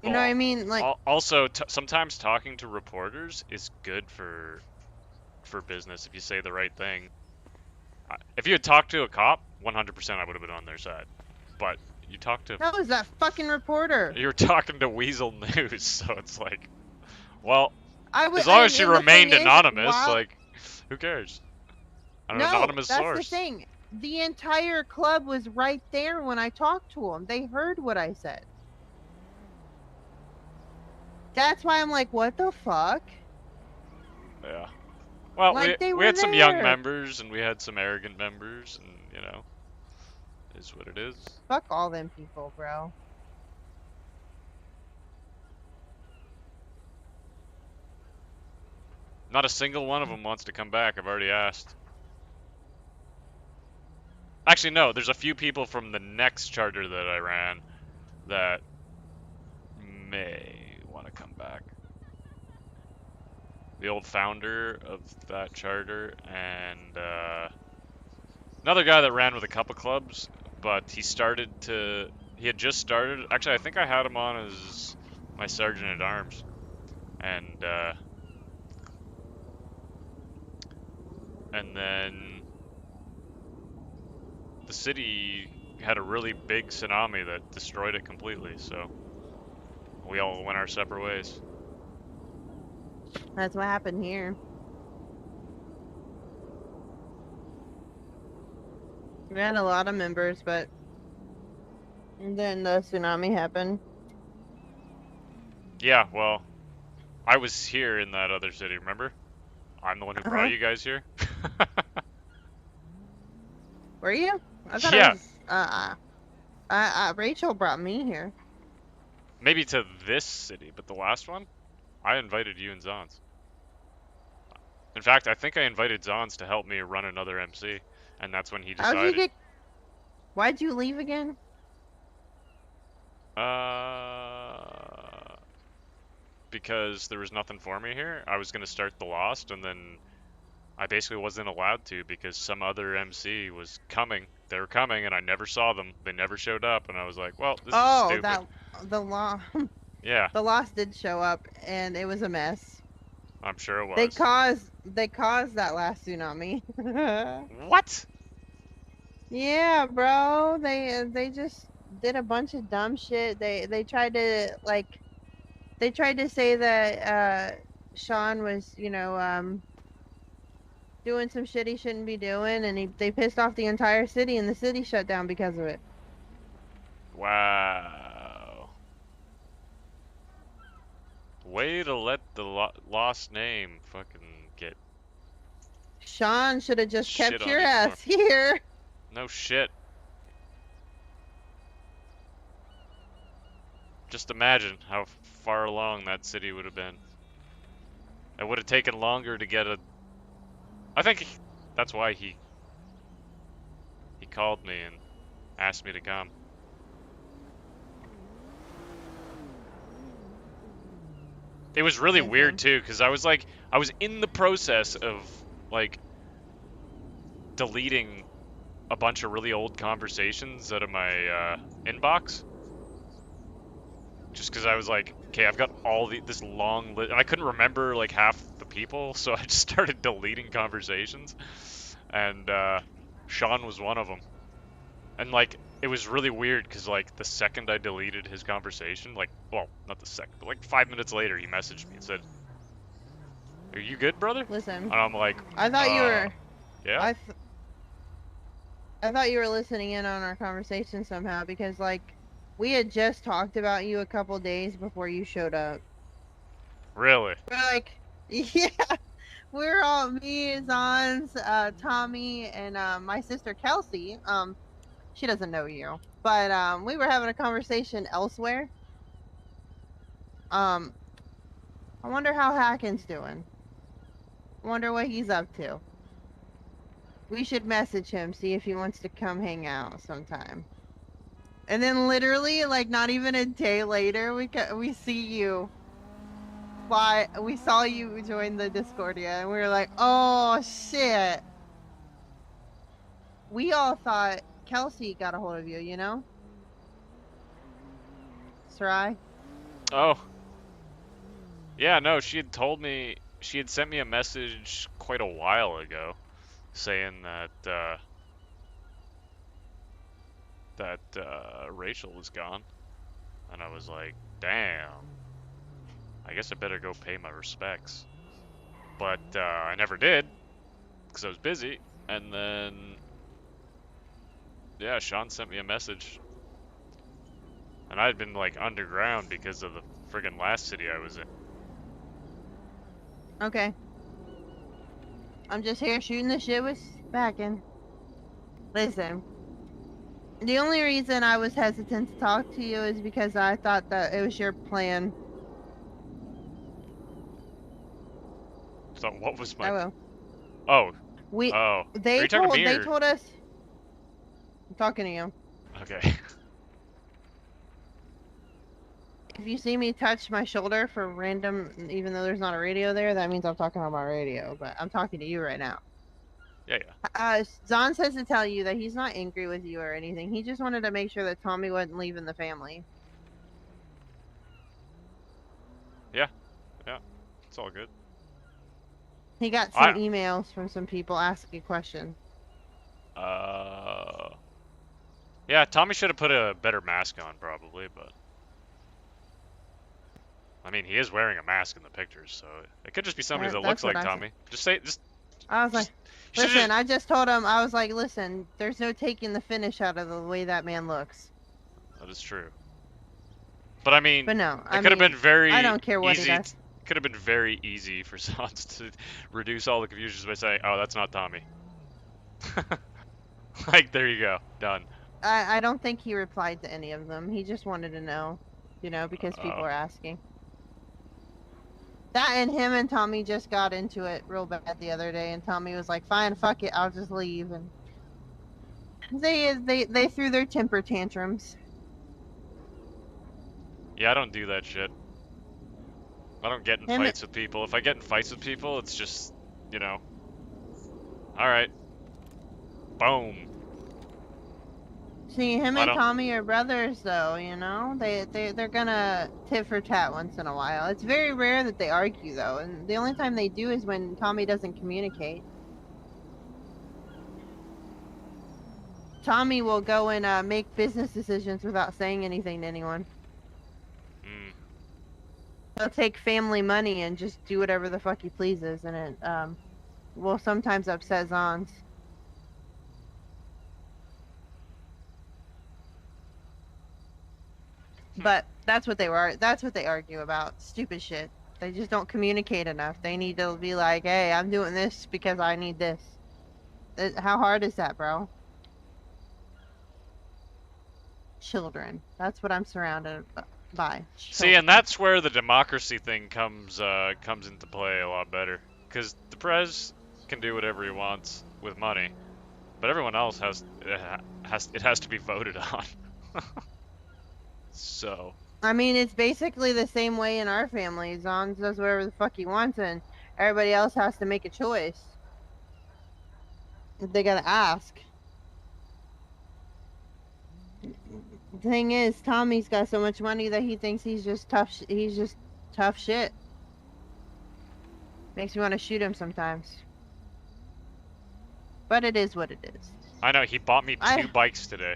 You know what I mean? Like, also, sometimes talking to reporters is good for business if you say the right thing. If you had talked to a cop, 100% I would have been on their side. But you talked to... That was that fucking reporter. You're talking to Weasel News, so it's like... Well, as long as she remained anonymous, like, who cares? An anonymous source. That's the thing. The entire club was right there when I talked to them. They heard what I said. That's why I'm like, what the fuck? Yeah. Well, like we had some young members, and we had some arrogant members, and, you know, Is what it is. Fuck all them people, bro. Not a single one of them wants to come back. I've already asked. Actually, no. There's a few people from the next charter that I ran that may want to come back. The old founder of that charter and another guy that ran with a couple clubs, but he had just started. Actually, I think I had him on as my sergeant at arms, and then the city had a really big tsunami that destroyed it completely, so we all went our separate ways. That's what happened here. We had a lot of members, but then the tsunami happened. Yeah, well, I was here in that other city, remember? I'm the one who brought you guys here. Were you? I thought yeah. It was, Rachel brought me here. Maybe to this city, but the last one, I invited you and Zons. In fact, I think I invited Zons to help me run another MC, and that's when he decided. Why'd you leave again? Because there was nothing for me here. I was gonna start the Lost, and then I basically wasn't allowed to because some other MC was coming. They were coming, and I never saw them. They never showed up, and I was like, "Well, this is stupid." The Lost. Yeah. The Lost did show up, and it was a mess. I'm sure it was. They caused that last tsunami. What? Yeah, bro. They just did a bunch of dumb shit. They tried to say that Sean was, doing some shit he shouldn't be doing, and they pissed off the entire city, and the city shut down because of it. Wow. Way to let the lost name fucking get. Sean should have just kept your ass here. No shit. Just imagine how far along that city would have been. It would have taken longer to get a. I think that's why he called me and asked me to come. It was really weird too, because I was in the process of like deleting a bunch of really old conversations out of my inbox. Just because I was like, okay, I've got all this long list, and I couldn't remember like half the people, so I just started deleting conversations, and Sean was one of them. And like, it was really weird because like the second I deleted his conversation, like, well, not the second, but like 5 minutes later, he messaged me and said, "Are you good, brother?" Listen. And I'm like, I thought you were. Yeah. I thought you were listening in on our conversation somehow because like we had just talked about you a couple days before you showed up. Really? We're like, yeah. We're all me, Zons, Tommy, and my sister Kelsey. She doesn't know you, but we were having a conversation elsewhere. I wonder how Hacken's doing. I wonder what he's up to. We should message him, see if he wants to come hang out sometime. And then literally, like not even a day later, we see you. We saw you join the Discordia, and we were like, oh shit. We all thought Kelsey got a hold of you, you know? Sarai? Oh. Yeah, no, she had told me, she had sent me a message quite a while ago saying that Rachel was gone. And I was like, damn. I guess I better go pay my respects. But I never did because I was busy. And then, yeah, Sean sent me a message. And I had been like underground because of the friggin' last city I was in. Okay. I'm just here shooting the shit with Backen. Listen. The only reason I was hesitant to talk to you is because I thought that it was your plan. So what was my? I will. Oh. We. Oh. Are They you talking to told. me They or? told us. I'm talking to you. Okay. If you see me touch my shoulder for random, even though there's not a radio there, that means I'm talking on my radio. But I'm talking to you right now. Yeah, yeah. Zahn says to tell you that he's not angry with you or anything. He just wanted to make sure that Tommy wasn't leaving the family. Yeah. Yeah. It's all good. He got some emails from some people asking questions. Yeah, Tommy should have put a better mask on, probably, but. I mean, he is wearing a mask in the pictures, so it could just be somebody that looks like Tommy. I was like, listen, I just told him, I was like, listen, there's no taking the finish out of the way that man looks. That is true. But I mean, no, it could have been very I don't care what easy. He does. Could have been very easy for Sans to reduce all the confusions by saying, "Oh, that's not Tommy." Like, there you go, done. I don't think he replied to any of them. He just wanted to know, you know, because people are asking. That and him and Tommy just got into it real bad the other day, and Tommy was like, "Fine, fuck it, I'll just leave." And they threw their temper tantrums. Yeah, I don't do that shit. I don't get in fights with people. If I get in fights with people, it's just, you know, all right, boom. See, him and Tommy are brothers, though. You know, they're gonna tit for tat once in a while. It's very rare that they argue, though, and the only time they do is when Tommy doesn't communicate. Tommy will go and make business decisions without saying anything to anyone. He'll take family money and just do whatever the fuck he pleases, and it will sometimes upset Zons. But that's what they argue about. Stupid shit. They just don't communicate enough. They need to be like, hey, I'm doing this because I need this. How hard is that, bro? Children. That's what I'm surrounded by. Children. See, and that's where the democracy thing comes into play a lot better. Because the Prez can do whatever he wants with money, but everyone else has to be voted on. So. I mean, it's basically the same way in our family. Zon does whatever the fuck he wants, and everybody else has to make a choice. They gotta ask. The thing is, Tommy's got so much money that he thinks he's just tough. He's just tough shit. Makes me want to shoot him sometimes. But it is what it is. I know, he bought me 2 bikes today.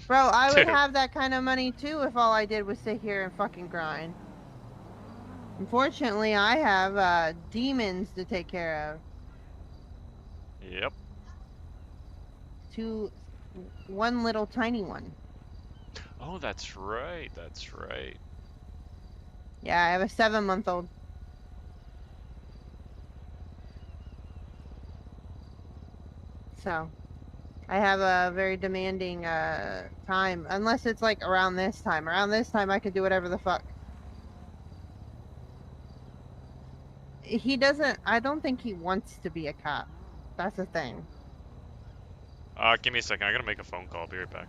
Bro, I would have that kind of money too if all I did was sit here and fucking grind. Unfortunately, I have demons to take care of. Yep. One little tiny one. Oh, that's right. That's right. Yeah, I have a 7-month-old. So, I have a very demanding time. Unless it's like around this time. Around this time, I could do whatever the fuck. He doesn't. I don't think he wants to be a cop. That's the thing. Give me a second. I gotta make a phone call. I'll be right back.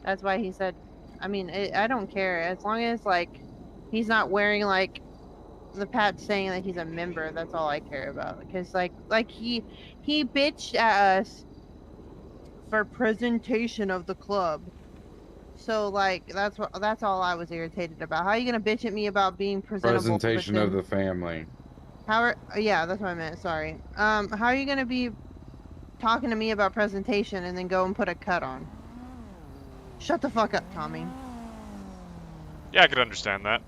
That's why he said, I mean, I don't care as long as like he's not wearing like the pat saying that he's a member. That's all I care about. Because like he bitched at us for presentation of the club. So like that's all I was irritated about. How are you gonna bitch at me about being presentable, but Presentation of then the family. yeah, that's what I meant. Sorry. How are you gonna be talking to me about presentation and then go and put a cut on? Shut the fuck up, Tommy. Yeah, I could understand that.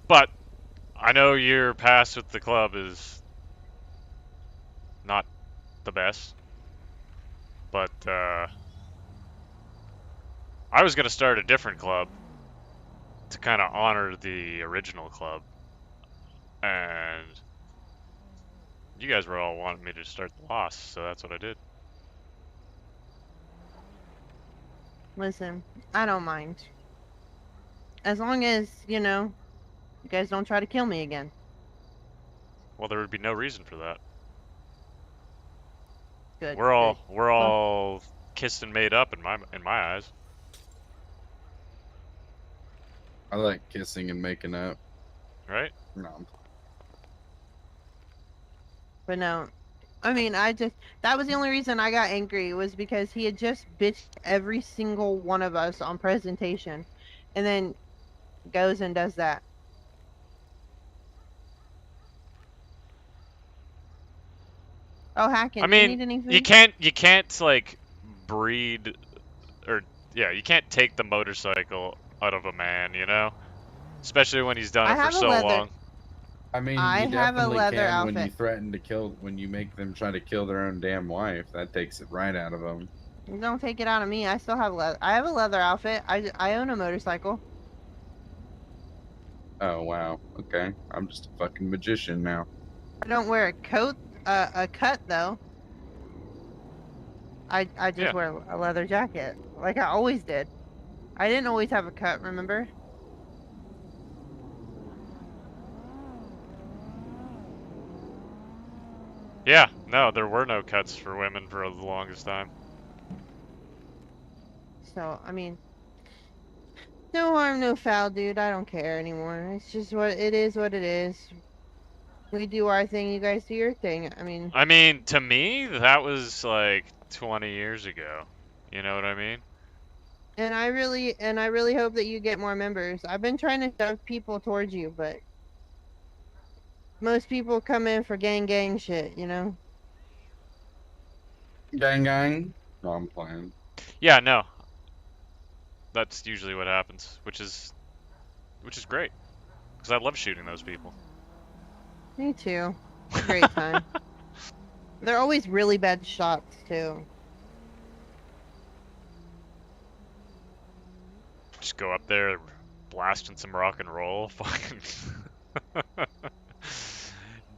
But I know your past with the club is not the best. But I was gonna start a different club to kind of honor the original club, and you guys were all wanting me to start the Lost, so that's what I did. Listen, I don't mind. As long as, you know, you guys don't try to kill me again. Well, there would be no reason for that. Good. We're Good. all kissed and made up in my eyes. I like kissing and making up. Right? No. But no, I mean, that was the only reason I got angry was because he had just bitched every single one of us on presentation, and then goes and does that. Oh, Hacken, I do you mean, need any food? you can't like breed, or yeah, you can't take the motorcycle out of a man, you know? Especially when he's done I it for have a so leather. long. I mean, I you have a definitely leather can when you outfit. threaten to kill, when you make them try to kill their own damn wife. That takes it right out of them. Don't take it out of me. I still have leather. I have a leather outfit. I own a motorcycle. Oh, wow. Okay. I'm just a fucking magician now. I don't wear a coat, a cut though. I just Yeah. wear a leather jacket, like I always did. I didn't always have a cut, remember? Yeah, no, there were no cuts for women for the longest time. So, I mean, no harm, no foul, dude. I don't care anymore. It's just what it is, what it is. We do our thing, you guys do your thing. I mean, to me, that was like 20 years ago. You know what I mean? And I really hope that you get more members. I've been trying to shove people towards you, but most people come in for gang shit, you know? Gang. No, I'm playing. Yeah, no. That's usually what happens, which is great. Because I love shooting those people. Me too. Great time. They're always really bad shots, too. Just go up there, blasting some rock and roll, fucking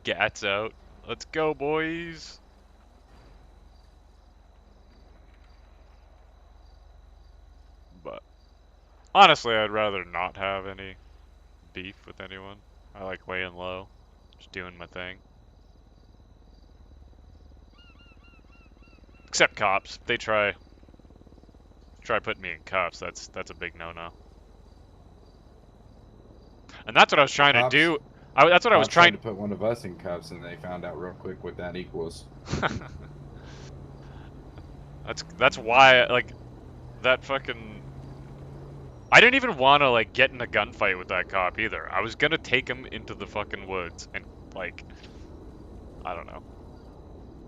gats out. Let's go, boys. But honestly, I'd rather not have any beef with anyone. I like laying low, just doing my thing. Except cops. They try putting me in cuffs. That's a big no-no. And that's what I was trying to do. That's what I was trying to put one of us in cuffs, and they found out real quick what that equals. That's why, like, that fucking. I didn't even want to like get in a gunfight with that cop either. I was gonna take him into the fucking woods and like, I don't know,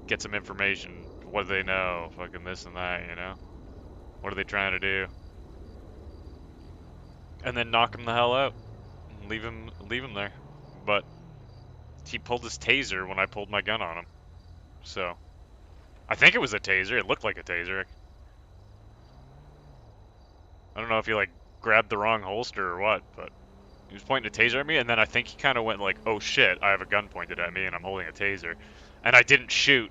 get some information. What do they know? Fucking this and that, you know? What are they trying to do? And then knock him the hell out. And leave him there. But he pulled his taser when I pulled my gun on him. So I think it was a taser. It looked like a taser. I don't know if he like grabbed the wrong holster or what, but he was pointing a taser at me, and then I think he kind of went like, "Oh shit, I have a gun pointed at me, and I'm holding a taser," and I didn't shoot.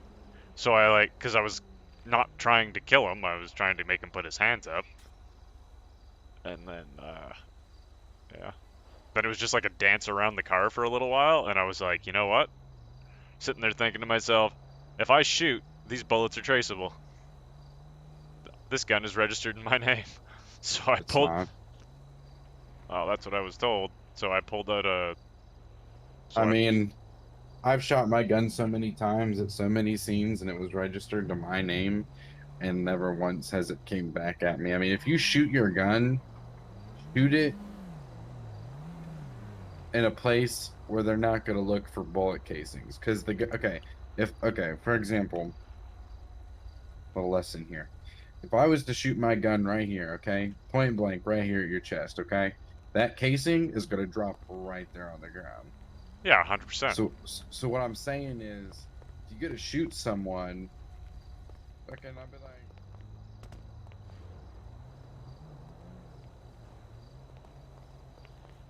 So I like, because I was not trying to kill him, I was trying to make him put his hands up, and then yeah. Then it was just like a dance around the car for a little while, and I was like, you know what? Sitting there thinking to myself, if I shoot, these bullets are traceable. this gun is registered in my name. So I pulled. Not. Oh, that's what I was told. So I pulled out a. I mean, I've shot my gun so many times at so many scenes, and it was registered to my name, and never once has it came back at me. I mean, if you shoot your gun, shoot it in a place where they're not going to look for bullet casings, because for example, a little lesson here. If I was to shoot my gun right here, okay, point blank, right here at your chest, okay, that casing is going to drop right there on the ground. Yeah, 100%. So what I'm saying is, if you get to shoot someone, fucking, I'll be like,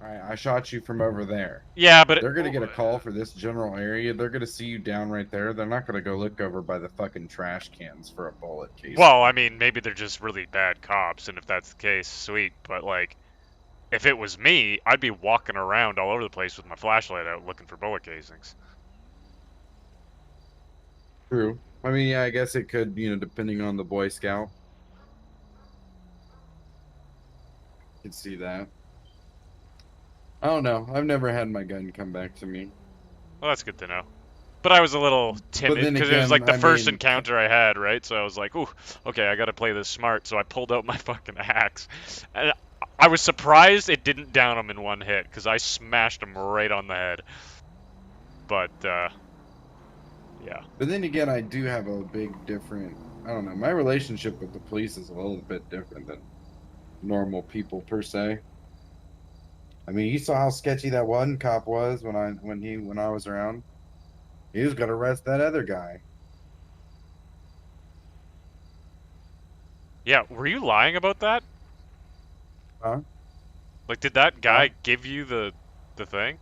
all right, I shot you from over there. Yeah, but they're gonna get a call for this general area. They're gonna see you down right there. They're not gonna go look over by the fucking trash cans for a bullet case. Well, I mean, maybe they're just really bad cops, and if that's the case, sweet. But like, if it was me, I'd be walking around all over the place with my flashlight out looking for bullet casings. True. I mean, yeah, I guess it could, depending on the Boy Scout. I could see that. I don't know. I've never had my gun come back to me. Well, that's good to know. But I was a little timid because it was like the first encounter I had, right? So I was like, ooh, okay, I got to play this smart. So I pulled out my fucking axe. And I was surprised it didn't down him in one hit because I smashed him right on the head. But, yeah. But then again, I do have a big different, I don't know, my relationship with the police is a little bit different than normal people per se. I mean, you saw how sketchy that one cop was when I was around. He was gonna arrest that other guy. Yeah, were you lying about that? Huh? Like, did that guy give you the thing?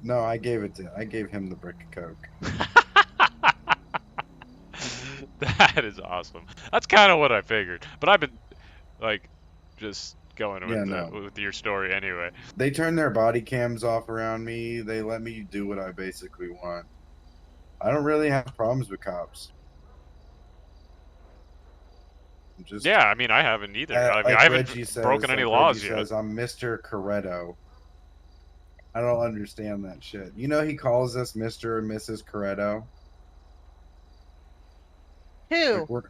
No, I gave him the brick of coke. That is awesome. That's kind of what I figured. But I've been, like, just going with your story anyway. They turn their body cams off around me. They let me do what I basically want. I don't really have problems with cops. Yeah, I mean, I haven't either. I mean, I haven't broken any laws yet. I'm Mr. Corretto. I don't understand that shit. You know, he calls us Mr. and Mrs. Corretto. Who? Like,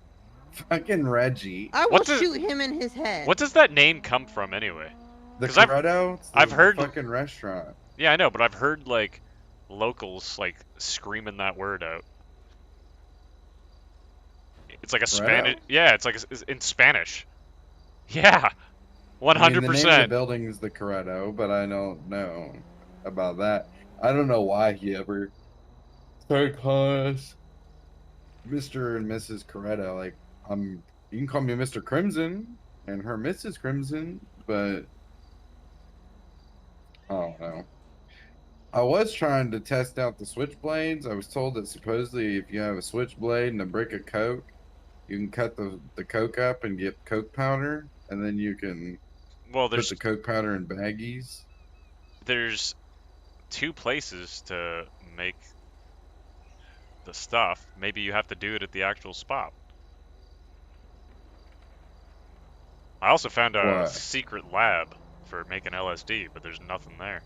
fucking Reggie. I will shoot him in his head. What does that name come from anyway? The Corretto? I've heard fucking restaurant. Yeah, I know, but I've heard like locals like screaming that word out. It's like a Spanish. Yeah, it's like in Spanish. Yeah, 100%. I mean, the name of the building is the Corretto, but I don't know about that. I don't know why he ever started calling us Mr. and Mrs. Corretto. Like, you can call me Mr. Crimson and her Mrs. Crimson, but I don't know. I was trying to test out the switchblades. I was told that supposedly if you have a switchblade and a brick of coke, you can cut the coke up and get coke powder, and then you can put the coke powder in baggies. There's 2 places to make the stuff. Maybe you have to do it at the actual spot. I also found a secret lab for making LSD, but there's nothing there.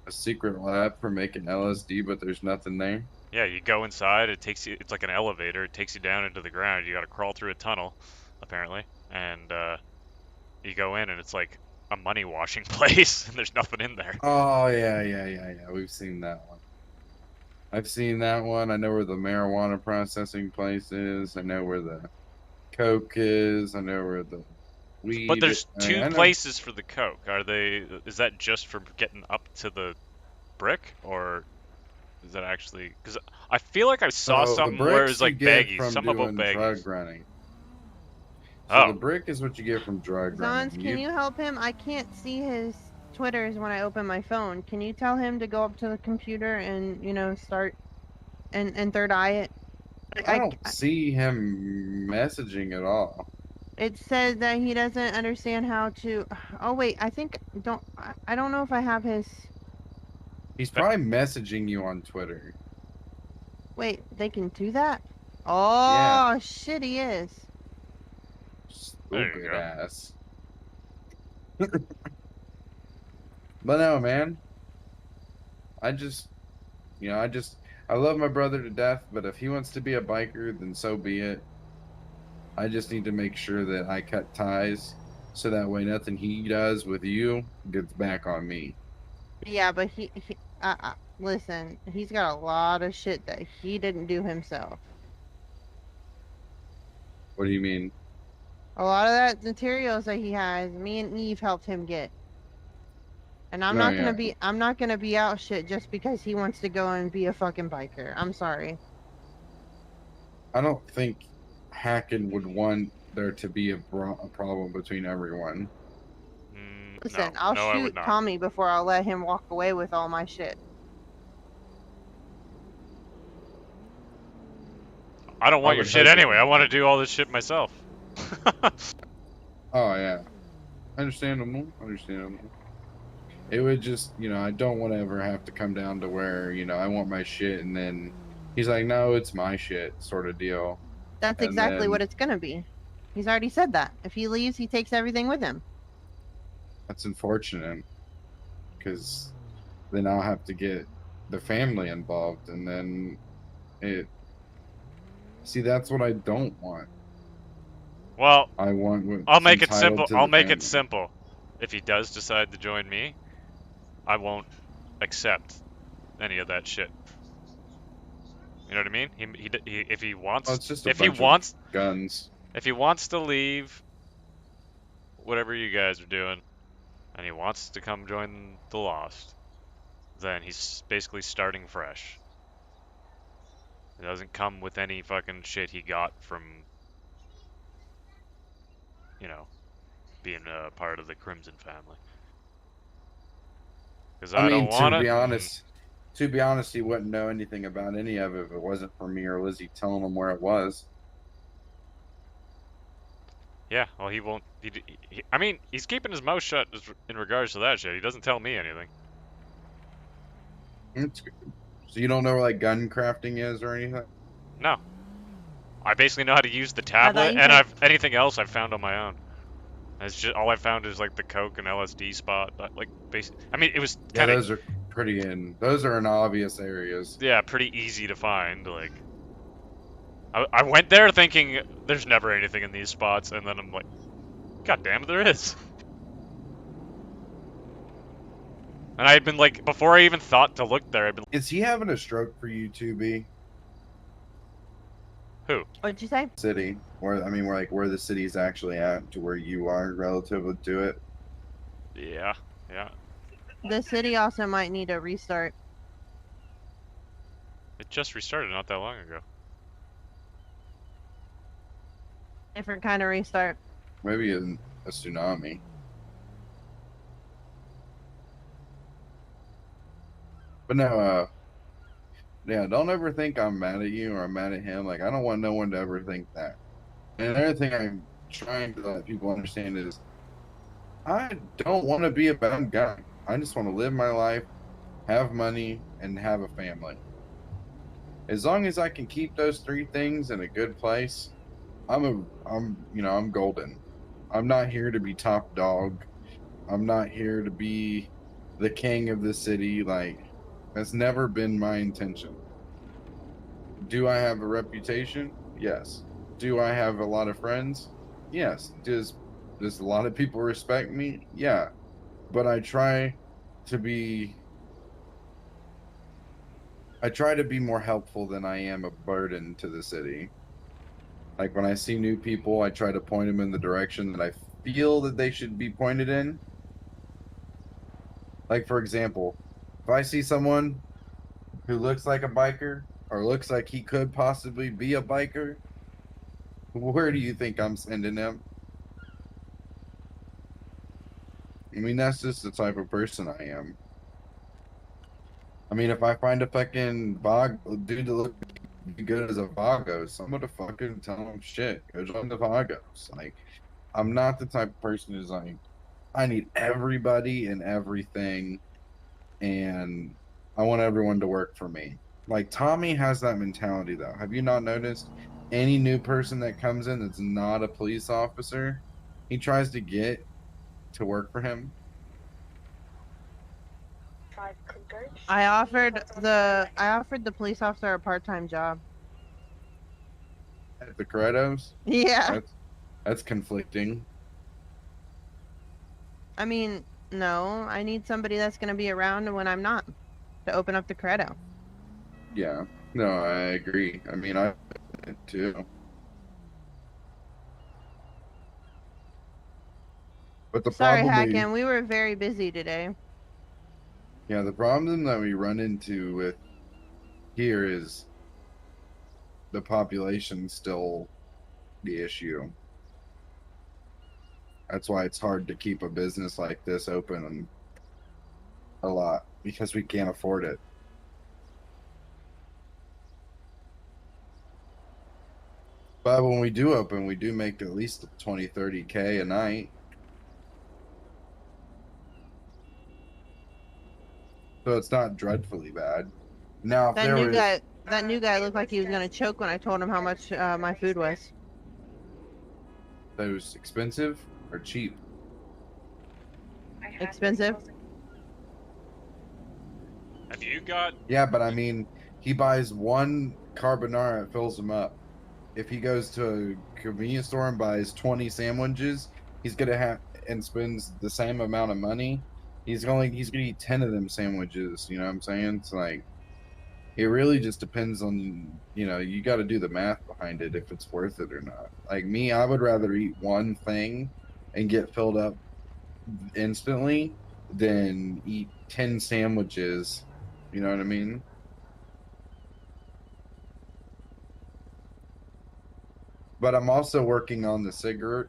A secret lab for making LSD, but there's nothing there? Yeah, you go inside, it's like an elevator, it takes you down into the ground, you gotta crawl through a tunnel, apparently, and you go in and it's like a money washing place, and there's nothing in there. Oh, yeah, we've seen that one. I've seen that one. I know where the marijuana processing place is, I know where the coke is, I know where the weed. But there's 2 places for the coke. Is that just for getting up to the brick, or is that actually, because I feel like I saw something where it was like baggies, some about baggies. Drug running. So the brick is what you get from drug running. Zons, can you help him? I can't see his Twitters when I open my phone. Can you tell him to go up to the computer and, start and third eye it? I don't see him messaging at all. It says that he doesn't understand how to. Oh wait, I don't know if I have his. He's probably messaging you on Twitter. Wait, they can do that? Oh, Yeah. shit, he is. There you Stupid go. ass. But no, man. I just, I love my brother to death, but if he wants to be a biker, then so be it. I just need to make sure that I cut ties so that way nothing he does with you gets back on me. Yeah, but listen, he's got a lot of shit that he didn't do himself. What do you mean? A lot of that materials that he has, me and Eve helped him get. And Oh, yeah. I'm not gonna be out shit just because he wants to go and be a fucking biker. I'm sorry. I don't think Hacken would want there to be a problem between everyone. Listen, No, I'll no, I would shoot not. Tommy before I'll let him walk away with all my shit. I don't want your shit anyway. I want to do all this shit myself. Oh, yeah. Understandable. Understandable. It would just, I don't want to ever have to come down to where, I want my shit and then he's like, no, it's my shit sort of deal. That's And exactly what then it's gonna be. He's already said that. If he leaves, he takes everything with him. that's unfortunate because then I'll have to get the family involved and then see, that's what I don't want. Well, I want I'll what's make it entitled simple. to I'll the make it family. simple. If he does decide to join me, I won't accept any of that shit. You know what I mean? If he Well, wants, it's just a if he bunch of wants, guns. if he wants to leave, whatever you guys are doing, and he wants to come join the Lost, then he's basically starting fresh. It doesn't come with any fucking shit he got from, being a part of the Crimson family. Because I I don't mean, want it. And to be honest, he wouldn't know anything about any of it if it wasn't for me or Lizzie telling him where it was. yeah, well, he won't. I mean, he's keeping his mouth shut in regards to that shit. He doesn't tell me anything. It's good. So you don't know where like gun crafting is or anything? No. I basically know how to use the I thought tablet, you and said anything else I've found on my own. It's just all I found is like the coke and LSD spot. Like I mean, it was Yeah, kind of those are in obvious areas. pretty easy to find. Like I went there thinking there's never anything in these spots, and then I'm like, God damn it, there is. And I had been like, before I even thought to look there, I'd been. Is he having a stroke for you, 2B? Who? What'd you say? City, where the city's actually at to where you are relative to it. Yeah, yeah. The city also might need a restart. It just restarted not that long ago. Different kind of restart. Maybe a tsunami. But no, yeah, don't ever think I'm mad at you or I'm mad at him. Like, I don't want no one to ever think that. And another thing I'm trying to let people understand is I don't want to be a bad guy. I just want to live my life, have money, and have a family. As long as I can keep those three things in a good place, I'm golden. I'm not here to be top dog. I'm not here to be the king of the city. Like, that's never been my intention. Do I have a reputation? Yes. Do I have a lot of friends? Yes. Does a lot of people respect me? Yeah. But I try to be more helpful than I am a burden to the city. Like when I see new people, I try to point them in the direction that I feel that they should be pointed in. Like for example, if I see someone who looks like a biker or looks like he could possibly be a biker, where do you think I'm sending them? I mean, that's just the type of person I am. I mean, if I find a fucking dude that looks good as a Vagos, I'm gonna fucking tell him shit. Go join the Vagos. Like, I'm not the type of person who's like, I need everybody and everything, and I want everyone to work for me. Like Tommy has that mentality though. Have you not noticed? any new person that comes in that's not a police officer, he tries to get to work for him. I offered the police officer a part-time job. At the Correttos? Yeah. That's conflicting. I mean, no, I need somebody that's going to be around when I'm not to open up the Corretto. Yeah. No, I agree. I mean, I too. But the Sorry, problem Hacken, we were very busy today. yeah, the problem that we run into with here is the population's still the issue. That's why it's hard to keep a business like this open a lot because we can't afford it. But when we do open, we do make at least 20, 30K a night. So it's not dreadfully bad. Now, if That there new was guy looked like he was going to choke when I told him how much my food was. those expensive or cheap, Expensive. Have you got? yeah, but I mean, he buys one carbonara, it fills him up. If he goes to a convenience store and buys 20 sandwiches, he's gonna have and spends the same amount of money. He's gonna eat 10 of them sandwiches. You know what I'm saying? It's like it really just depends on, you got to do the math behind it if it's worth it or not. Like me, I would rather eat one thing and get filled up instantly than eat 10 sandwiches. You know what I mean? But I'm also working on the cigars.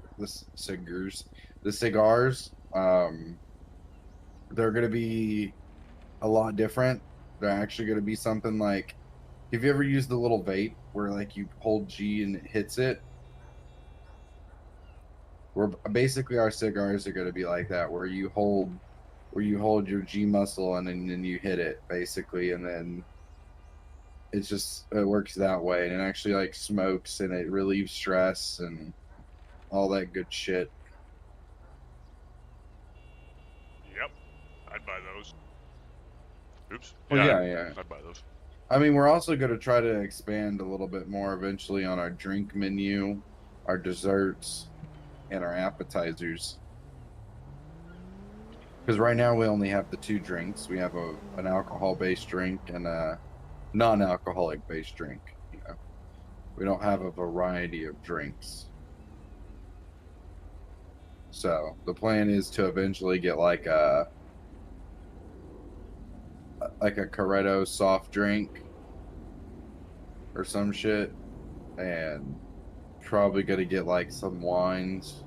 They're going to be a lot different. They're actually going to be something like, have you ever used the little vape where like you hold G and it hits it? We're basically, our cigars are going to be like that, where you hold your G muscle and then you hit it basically, and then it works that way, and it actually like smokes and it relieves stress and all that good shit. Yep, I'd buy those. Oops. Well, yeah. I'd buy those. I mean, we're also going to try to expand a little bit more eventually on our drink menu, our desserts, and our appetizers. Because right now we only have the two drinks. We have an alcohol-based drink and a non-alcoholic based drink. We don't have a variety of drinks. So the plan is to eventually get like a Corretto soft drink or some shit, and probably gonna get like some wines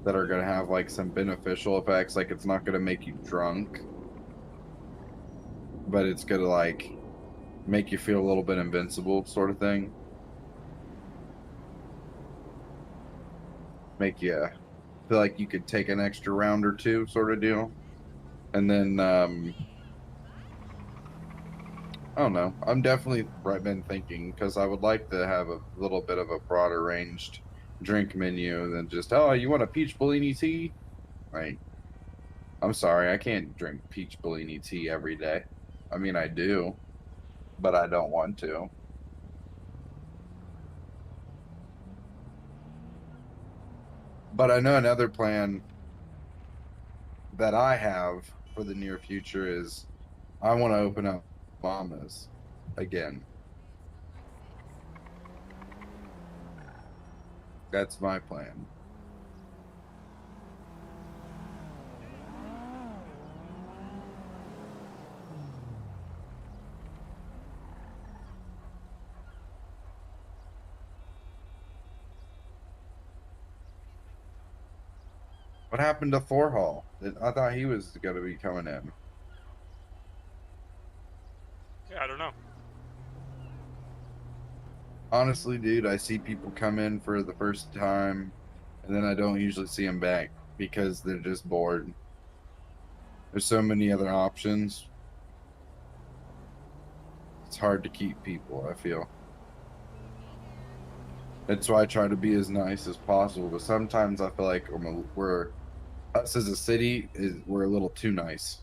that are gonna have like some beneficial effects. Like it's not gonna make you drunk, but it's gonna like make you feel a little bit invincible, sort of thing. Make you feel like you could take an extra round or two, sort of deal. And then I don't know. I'm definitely been thinking, because I would like to have a little bit of a broader ranged drink menu than just, oh, you want a peach Bellini tea? Like, I'm sorry, I can't drink peach Bellini tea every day. I mean, I do, but I don't want to. But I know another plan that I have for the near future is I want to open up Mama's again. That's my plan. What happened to Forhall? I thought he was going to be coming in. Yeah, I don't know. Honestly, dude, I see people come in for the first time, and then I don't usually see them back because they're just bored. There's so many other options. It's hard to keep people, I feel. That's why I try to be as nice as possible. But sometimes I feel like we're us as a city we're a little too nice.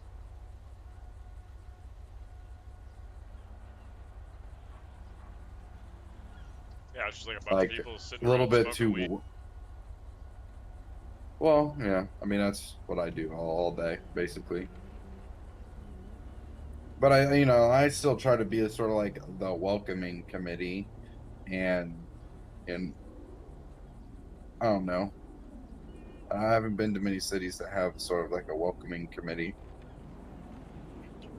Yeah, it's just like a bunch of Like people sitting a little around bit smoking weed. too. Well, yeah. I mean, that's what I do all day, basically. But I still try to be a sort of like the welcoming committee, and I don't know. I haven't been to many cities that have sort of like a welcoming committee.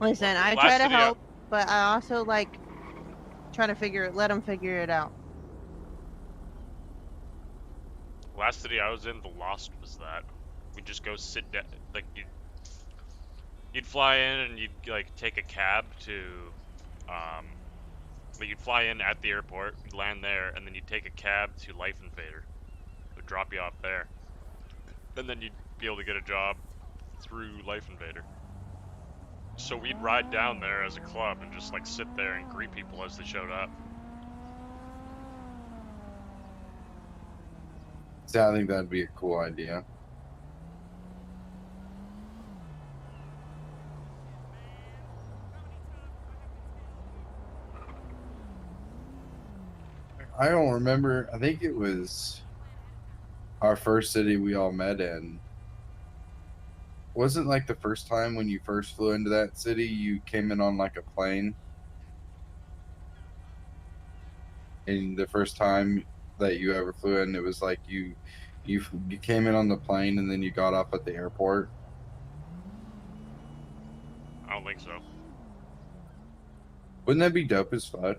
Listen, I try Last to city, help, but I also like try to let them figure it out. last city I was in, the Lost was that. We'd just go sit down, like you'd fly in and you'd like take a cab to, like you'd fly in at the airport, you'd land there, and then you'd take a cab to Life Invader. It would drop you off there, and then you'd be able to get a job through Life Invader. So we'd ride down there as a club and just like sit there and greet people as they showed up. So I think that'd be a cool idea. I don't remember. I think it was our first city we all met in. Wasn't like the first time when you first flew into that city, you came in on like a plane? And the first time that you ever flew in, it was like you came in on the plane and then you got off at the airport. I don't think so. Wouldn't that be dope as fuck?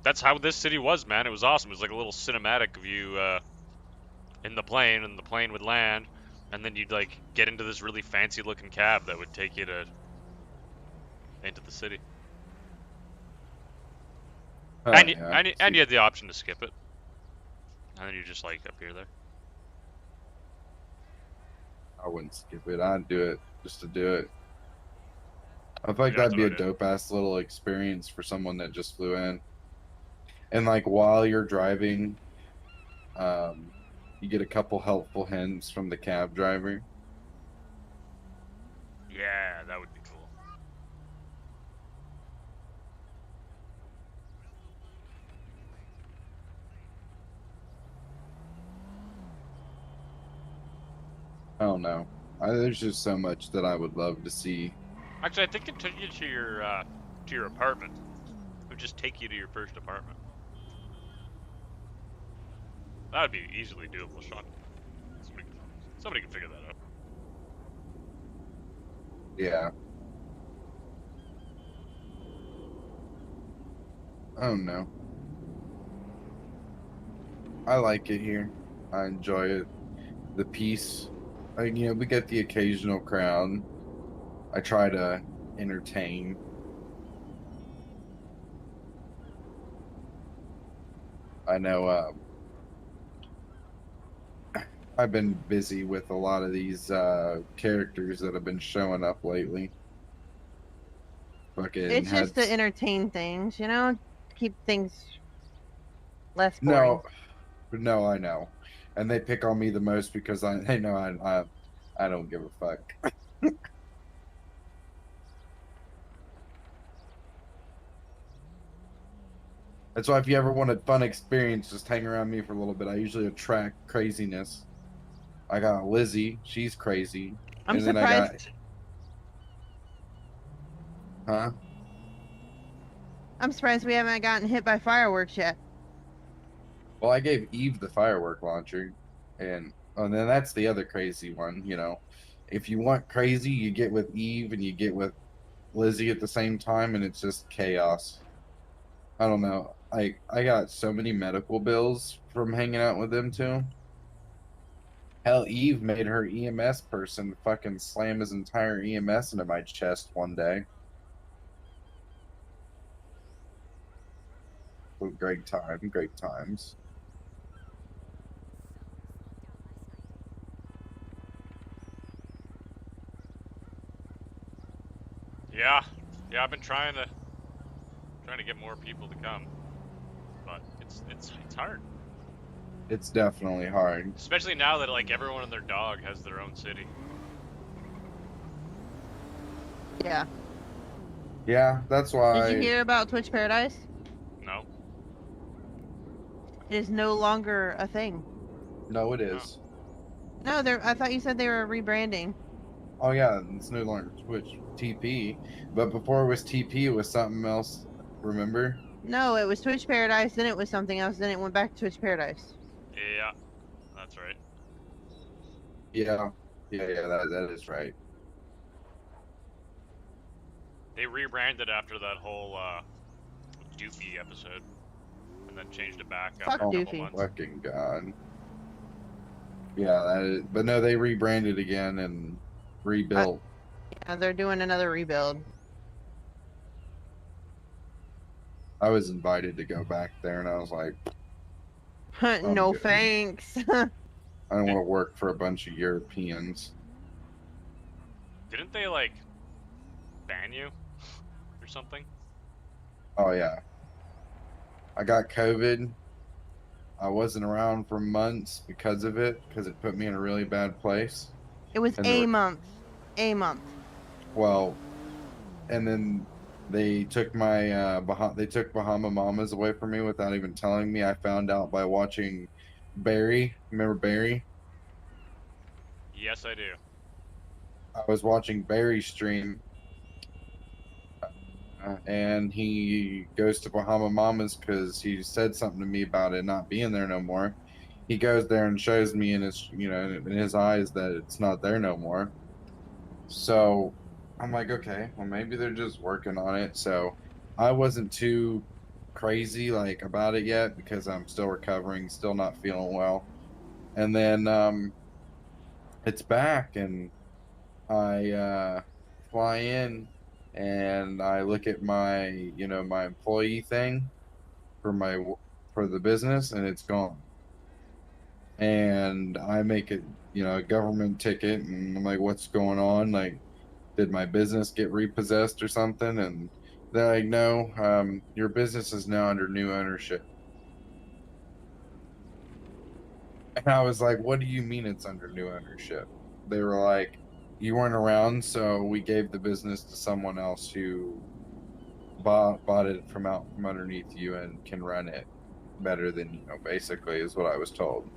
That's how this city was, man. It was awesome. It was like a little cinematic of you in the plane, and the plane would land, and then you'd like get into this really fancy looking cab that would take you into the city. Oh, and yeah. and you had the option to skip it, and then you just like appear there. I wouldn't skip it. I'd do it just to do it. I feel like Yeah, that'd be a dope ass little experience for someone that just flew in. And like while you're driving, you get a couple helpful hints from the cab driver. Yeah, that would be cool. I don't know. There's just so much that I would love to see. Actually, I think it took you to your apartment. It would just take you to your first apartment. That would be easily doable, Sean. Somebody can figure that out. Yeah. I don't know. I like it here. I enjoy it. The peace. We get the occasional crowd. I try to entertain. I know I've been busy with a lot of these characters that have been showing up lately. It's just to entertain things, keep things less boring. No, I know, and they pick on me the most because they know I don't give a fuck. That's why if you ever want a fun experience, just hang around me for a little bit. I usually attract craziness. I got Lizzie, she's crazy. I'm surprised. Huh? I'm surprised we haven't gotten hit by fireworks yet. Well, I gave Eve the firework launcher, and then that's the other crazy one. If you want crazy, you get with Eve and you get with Lizzie at the same time, and it's just chaos. I don't know. I got so many medical bills from hanging out with them too. Hell, Eve made her EMS person fucking slam his entire EMS into my chest one day. Great times. Yeah, I've been trying to get more people to come, but it's hard. It's definitely hard. Especially now that like everyone and their dog has their own city. Yeah. Yeah, that's Did you why. hear about Twitch Paradise? No. It is no longer a thing. No, it Oh. is. No, I thought you said they were rebranding. Oh yeah, it's no longer Twitch TP, but before it was TP, it was something else. Remember? No, it was Twitch Paradise, then it was something else, then it went back to Twitch Paradise. Yeah, that's right. Yeah, yeah. That is right. They rebranded after that whole Doofy episode, and then changed it back Fuck after a couple Doofy. months. Fucking god. Yeah, that is. But no, they rebranded again and rebuilt. Yeah, they're doing another rebuild. I was invited to go back there, and I was like, No good. thanks. I don't want to work for a bunch of Europeans. Didn't they like ban you or something? Oh yeah. I got COVID. I wasn't around for months because of it, because it put me in a really bad place. It was a month. A month. Well, and then they took my they took Bahama Mamas away from me without even telling me. I found out by watching Barry. Remember Barry? Yes, I do. I was watching Barry stream, and he goes to Bahama Mamas because he said something to me about it not being there no more. He goes there and shows me in his, in his eyes that it's not there no more. So I'm like, okay, well maybe they're just working on it. So I wasn't too crazy like about it yet because I'm still recovering, still not feeling well. And then it's back, and I fly in, and I look at my, my employee thing for for the business, and it's gone. And I make it, a government ticket, and I'm like, what's going on? Like, did my business get repossessed or something? And they're like, no, your business is now under new ownership. And I was like, what do you mean it's under new ownership? They were like, you weren't around, so we gave the business to someone else who bought it from out from underneath you and can run it better than you, basically is what I was told.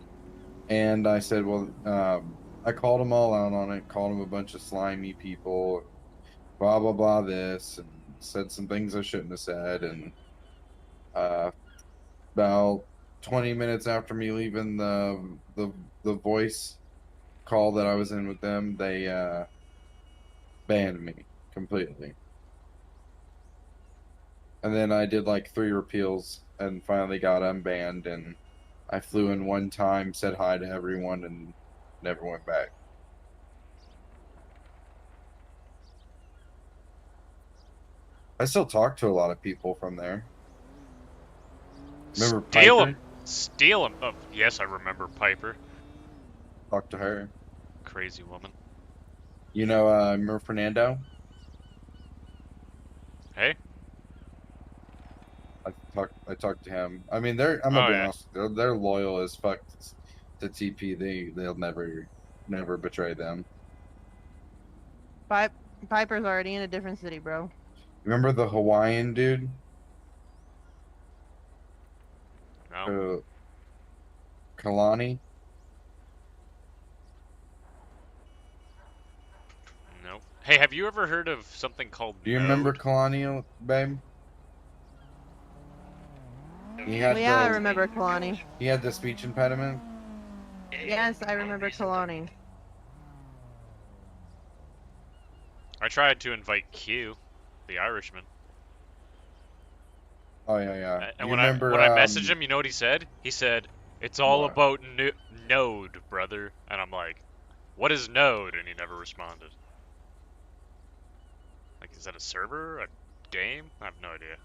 And I said, well, I called them all out on it, called them a bunch of slimy people, blah blah blah this, and said some things I shouldn't have said. And about 20 minutes after me leaving the voice call that I was in with them, they banned me completely. And then I did like 3 repeals and finally got unbanned, and I flew in one time, said hi to everyone, and never went back. I still talk to a lot of people from there. Remember Steal Piper? him! Steal him! Oh, yes, I remember Piper. Talk to her. Crazy woman. Remember Fernando? Hey? I talked to him. I mean, I'm gonna be honest, they're loyal as fuck to TP. They'll never betray them. Piper's already in a different city, bro. Remember the Hawaiian dude? No. Kalani? Nope. Hey, have you ever heard of something called Do you remember Kalani, babe? I remember Kalani. He had the speech impediment? Yes, I remember Kalani. I tried to invite Q, the Irishman. Oh yeah. And when I messaged him, you know what he said? He said, "It's all about Node, brother." And I'm like, "What is Node?" And he never responded. Like, is that a server? A game? I have no idea.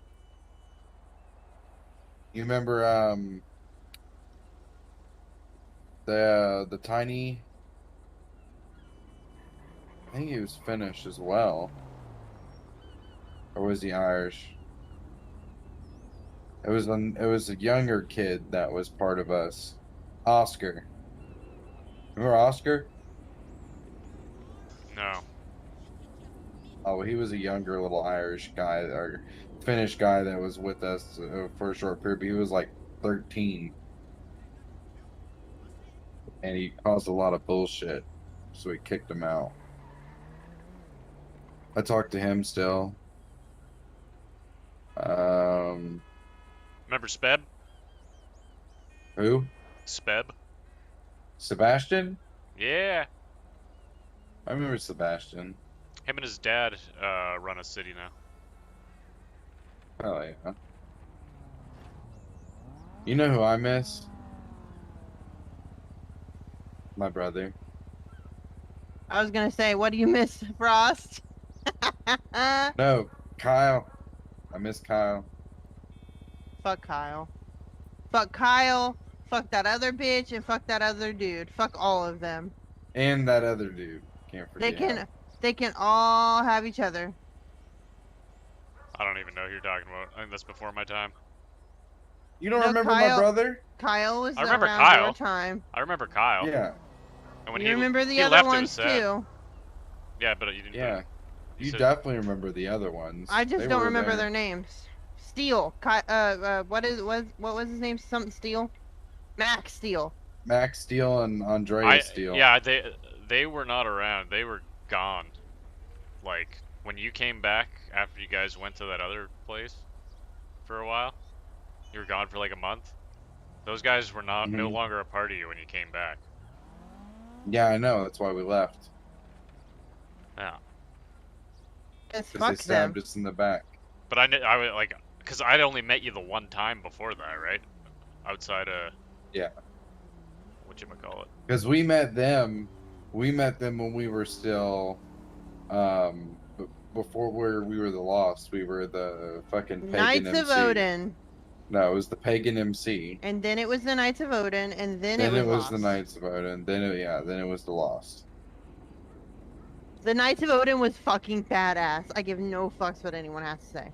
You remember the tiny? I think he was Finnish as well, or was he Irish? It was a younger kid that was part of us. Oscar. Remember Oscar? No. Oh, he was a younger little Irish guy or Finnish guy that was with us for a short period. But he was like 13, and he caused a lot of bullshit, so we kicked him out. I talk to him still. Remember Speb? Who? Speb? Sebastian? Yeah. I remember Sebastian. Him and his dad run a city now. Oh, yeah. You know who I miss? My brother. I was gonna say, what do you miss, Frost? No, Kyle. I miss Kyle. Fuck Kyle. Fuck Kyle. Fuck that other bitch and fuck that other dude. Fuck all of them. And that other dude. Can't forget. They can all have each other. I don't even know who you're talking about. I think that's before my time. You don't remember my brother? Kyle was I remember around Kyle. your time. I remember Kyle. Yeah. And when You remember the he other left, ones it was sad. too. Yeah, but you didn't. Yeah. You You said- definitely remember the other ones. I just They don't were remember there. their names. Steele. What was his name? Something Steele. Max Steele. Max Steele and Andreas Steele. Yeah, they were not around. They were gone. Like when you came back after you guys went to that other place for a while, you were gone for like a month. Those guys were no longer a part of you when you came back. Yeah, I know. That's why we left. Yeah. Because They fuck them. stabbed us in the back. But I would like, cause I'd only met you the one time before that, right? Outside of. Yeah. Whatchamacallit. Because we met them when we were still, before we were the Lost. We were the fucking pagan Knights MC. of Odin. No, it was the pagan MC. And then it was the Knights of Odin, and then Then it was the Lost. Knights of Odin. Then it was the Lost. The Knights of Odin was fucking badass. I give no fucks what anyone has to say.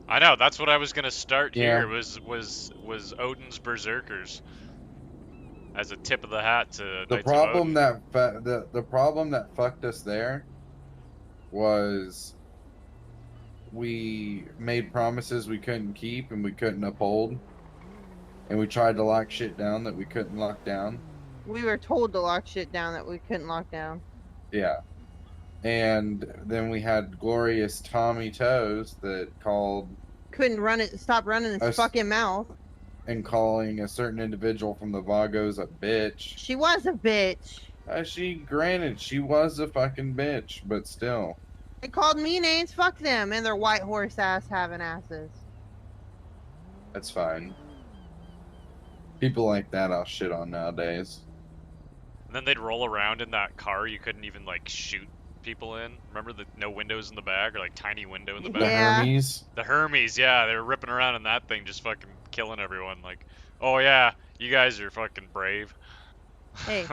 I know. That's what I was gonna start Yeah. here. Was Odin's Berserkers as a tip of the hat to The Knights problem of Odin. the problem that fucked us there was we made promises we couldn't keep and we couldn't uphold, and we tried to lock shit down that we couldn't lock down. We were told to lock shit down that we couldn't lock down. Yeah. And then we had glorious Tommy Toes that called Couldn't run it. Stop running his Us- fucking mouth. and calling a certain individual from the Vagos a bitch. She was a bitch. Granted, she was a fucking bitch, but still. They called me names. Fuck them and their white horse ass having asses. That's fine. People like that I'll shit on nowadays. And then they'd roll around in that car. You couldn't even like shoot people in. Remember the no windows in the back or like tiny window in the back. The Hermes. The Hermes, yeah, they were ripping around in that thing, just fucking killing everyone. Like, oh yeah, you guys are fucking brave. Hey,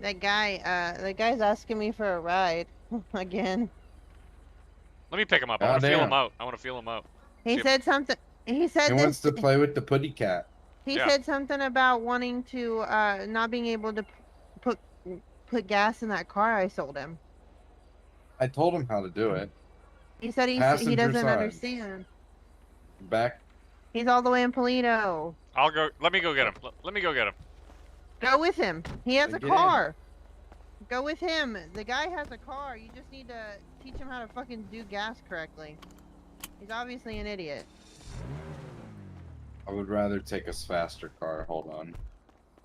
that guy's asking me for a ride again. Let me pick him up. I want to feel Goddamn. him out. I want to feel him out. He See if- said something. He said He this. wants to play with the putty cat. He Yeah. said something about wanting to not being able to put gas in that car I sold him. I told him how to do it. He said he Passenger doesn't side. understand. Back. He's all the way in Polito. I'll go. Let me go get him. Let me go get him. Go with him. He has a Get in. car. Go with him. The guy has a car. You just need to teach him how to fucking do gas correctly. He's obviously an idiot. I would rather take a faster car. Hold on.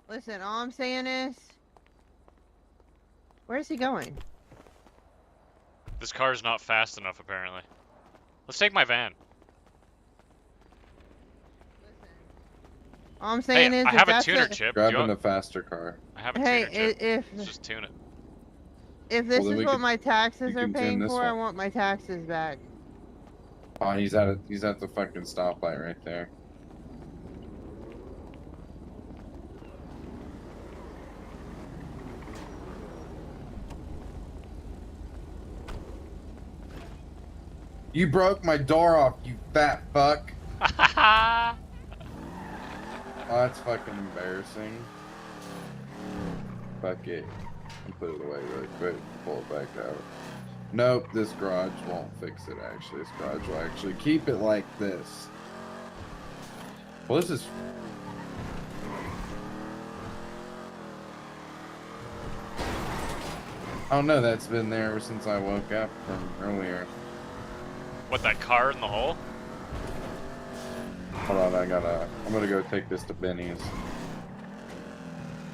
Listen, all I'm saying is, where's he going? This car's not fast enough, apparently. Let's take my van. All I'm saying Hey, is, I if have a that's tuner a- chip. Grabbing a faster car. I have a Hey, tuner chip. if Let's just tune it. if this Well, then is we what could- my taxes you are can tune paying this for, I one. want my taxes back. Oh, he's at the fucking stoplight right there. You broke my door off, you fat fuck. Oh, that's fucking embarrassing. Fuck it. I'll put it away really quick. Pull it back out. Nope, this garage won't fix it, actually. This garage will actually keep it like this. Well, this is... I don't know, that's been there ever since I woke up from earlier. What, that car in the hole? Hold on, I'm gonna go take this to Benny's.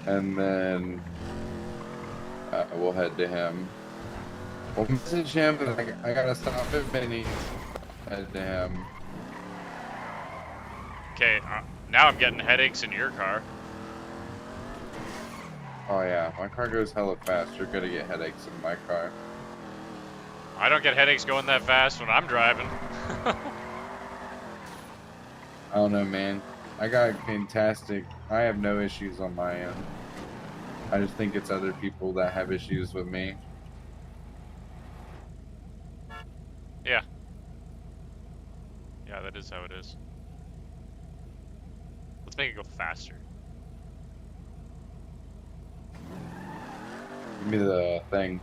And then we'll head to him. We'll message him, and I gotta stop at Benny's. Head to him. Okay, now I'm getting headaches in your car. Oh yeah, my car goes hella fast. You're gonna get headaches in my car. I don't get headaches going that fast when I'm driving. I don't know, man. I got fantastic. I have no issues on my end. I just think it's other people that have issues with me. Yeah. Yeah, that is how it is. Let's make it go faster. Give me the thing.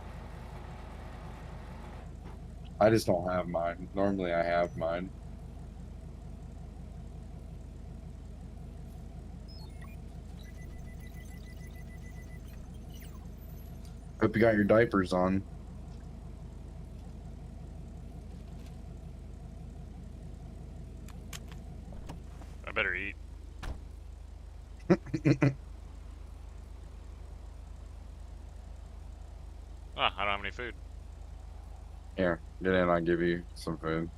I just don't have mine. Normally I have mine. Hope you got your diapers on. I better eat. I don't have any food. Here, get in, I'll give you some food.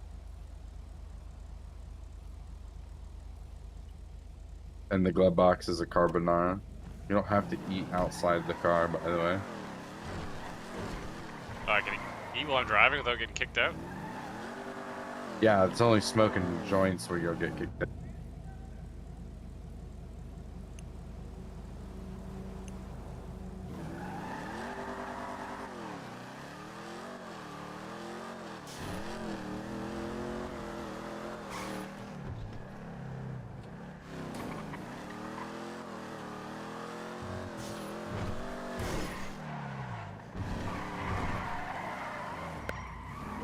And the glove box is a carbonara. You don't have to eat outside the car, by the way. I can eat while I'm driving without getting kicked out? Yeah, it's only smoking joints where you'll get kicked out.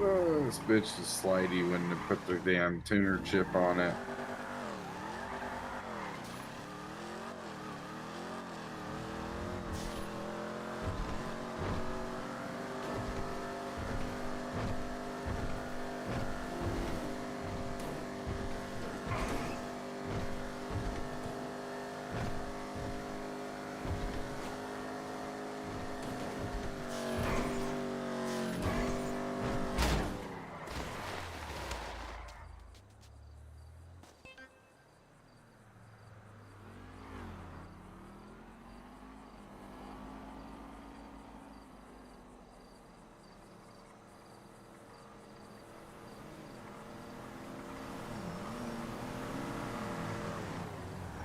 Oh, this bitch is slidey when they put their damn tuner chip on it.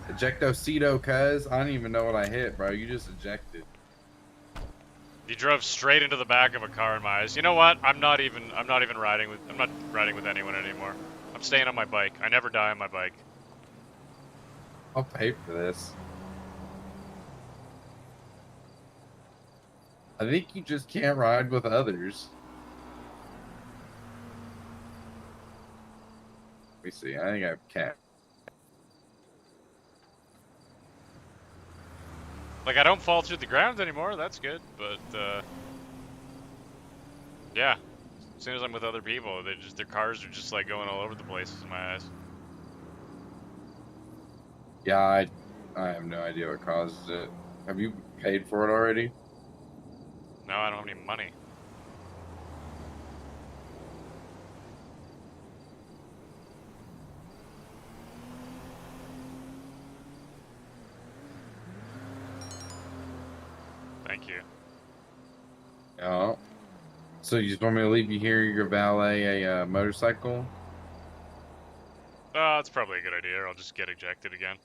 Ejectocito, cuz. I don't even know what I hit, bro. You just ejected. You drove straight into the back of a car in my eyes. You know what? I'm not riding with anyone anymore. I'm staying on my bike. I never die on my bike. I'll pay for this. I think you just can't ride with others. Let me see. I think I have cat. Like, I don't fall through the ground anymore, that's good, but, yeah. As soon as I'm with other people, their cars are just, like, going all over the place in my eyes. Yeah, I have no idea what causes it. Have you paid for it already? No, I don't have any money. Thank you. Yeah. So you just want me to leave you here, your valet, a motorcycle? That's probably a good idea, or I'll just get ejected again.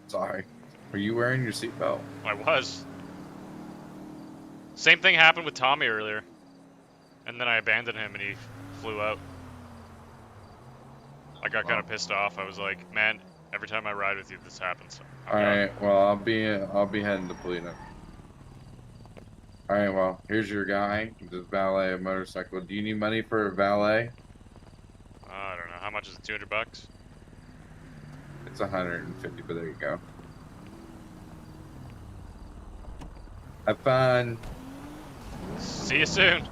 Sorry. Are you wearing your seatbelt? I was. Same thing happened with Tommy earlier. And then I abandoned him and he flew out. I got kind of pissed off. I was like, man, Every time I ride with you, this happens. All right. Well, I'll be heading to Polito. All right. Well, here's your guy. This valet a motorcycle. Do you need money for a valet? I don't know. How much is it? $200? It's 150, but there you go. Have fun. See you soon.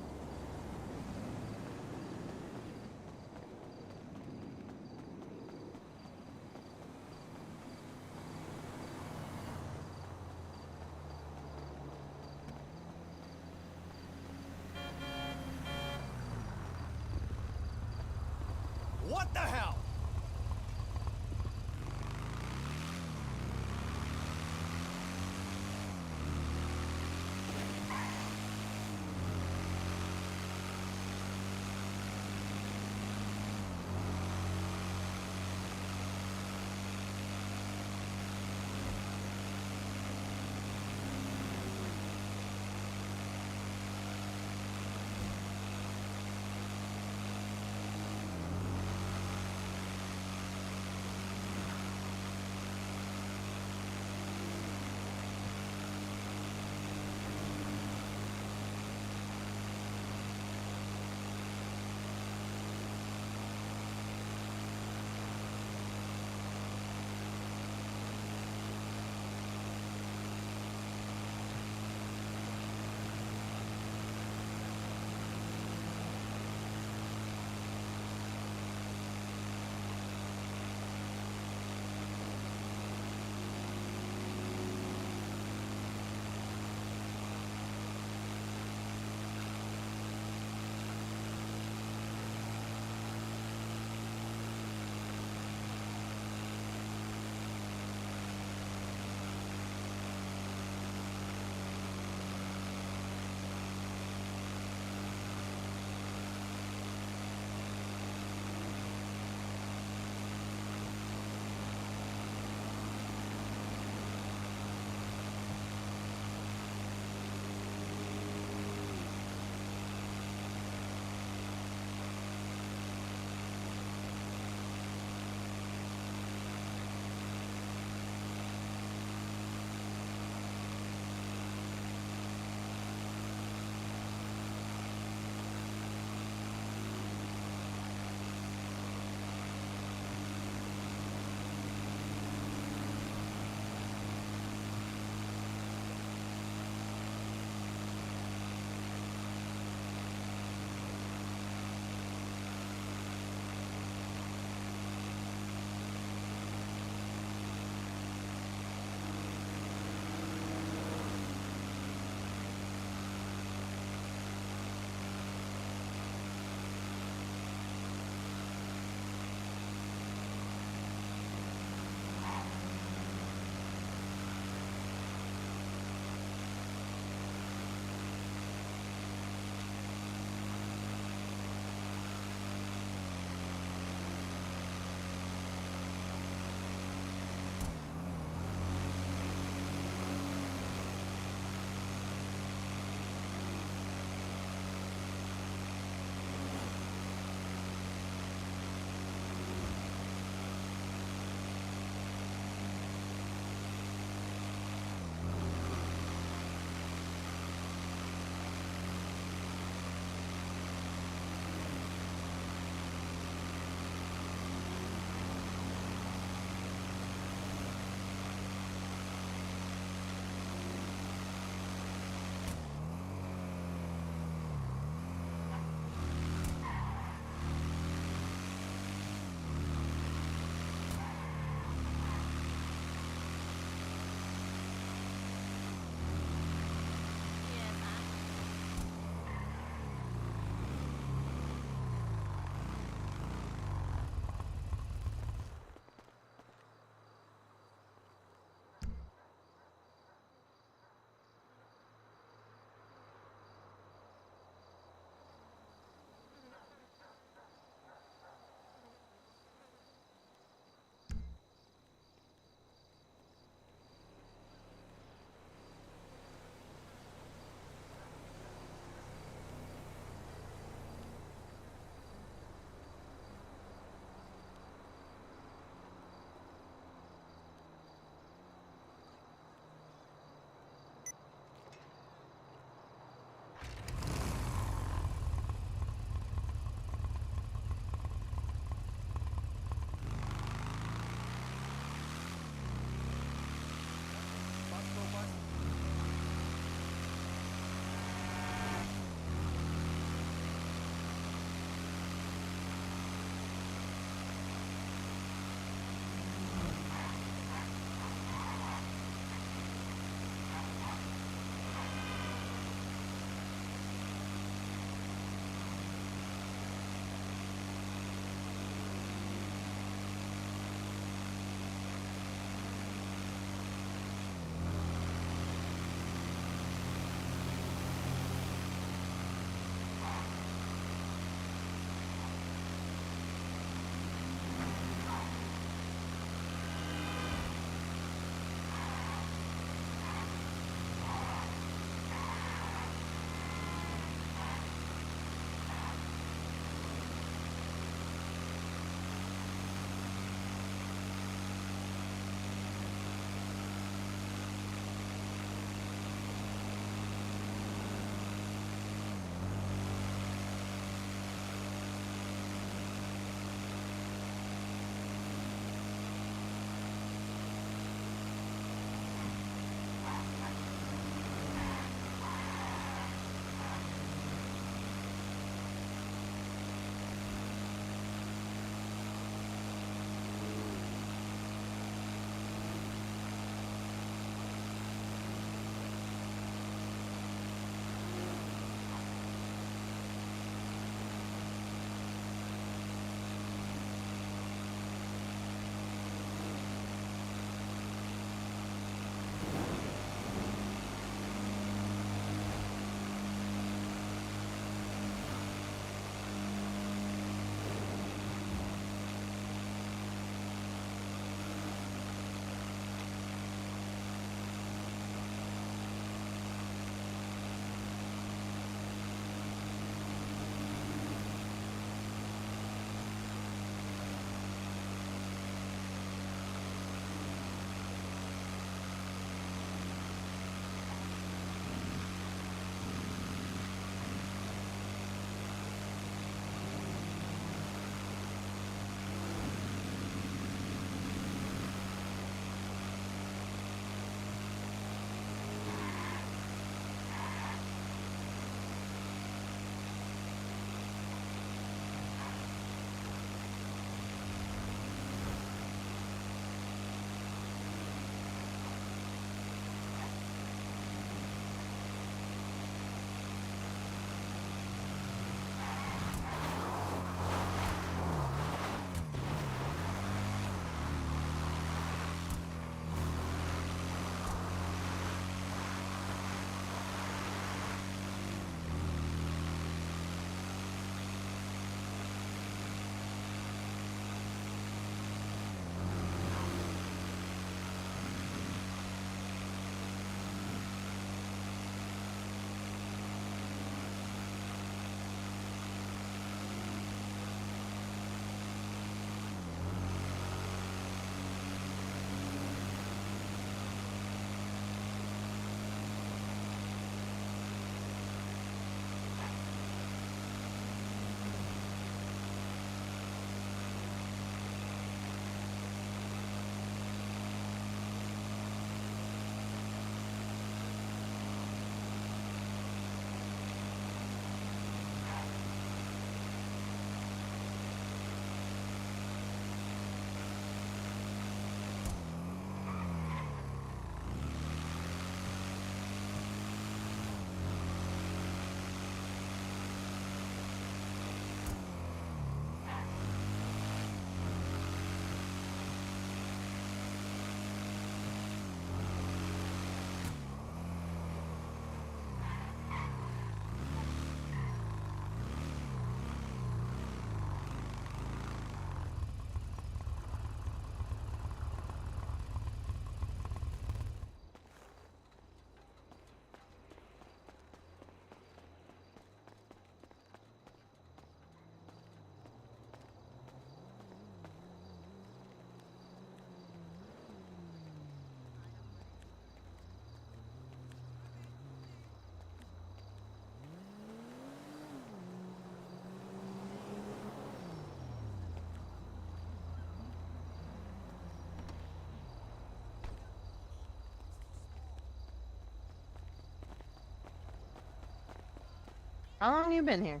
How long you been here?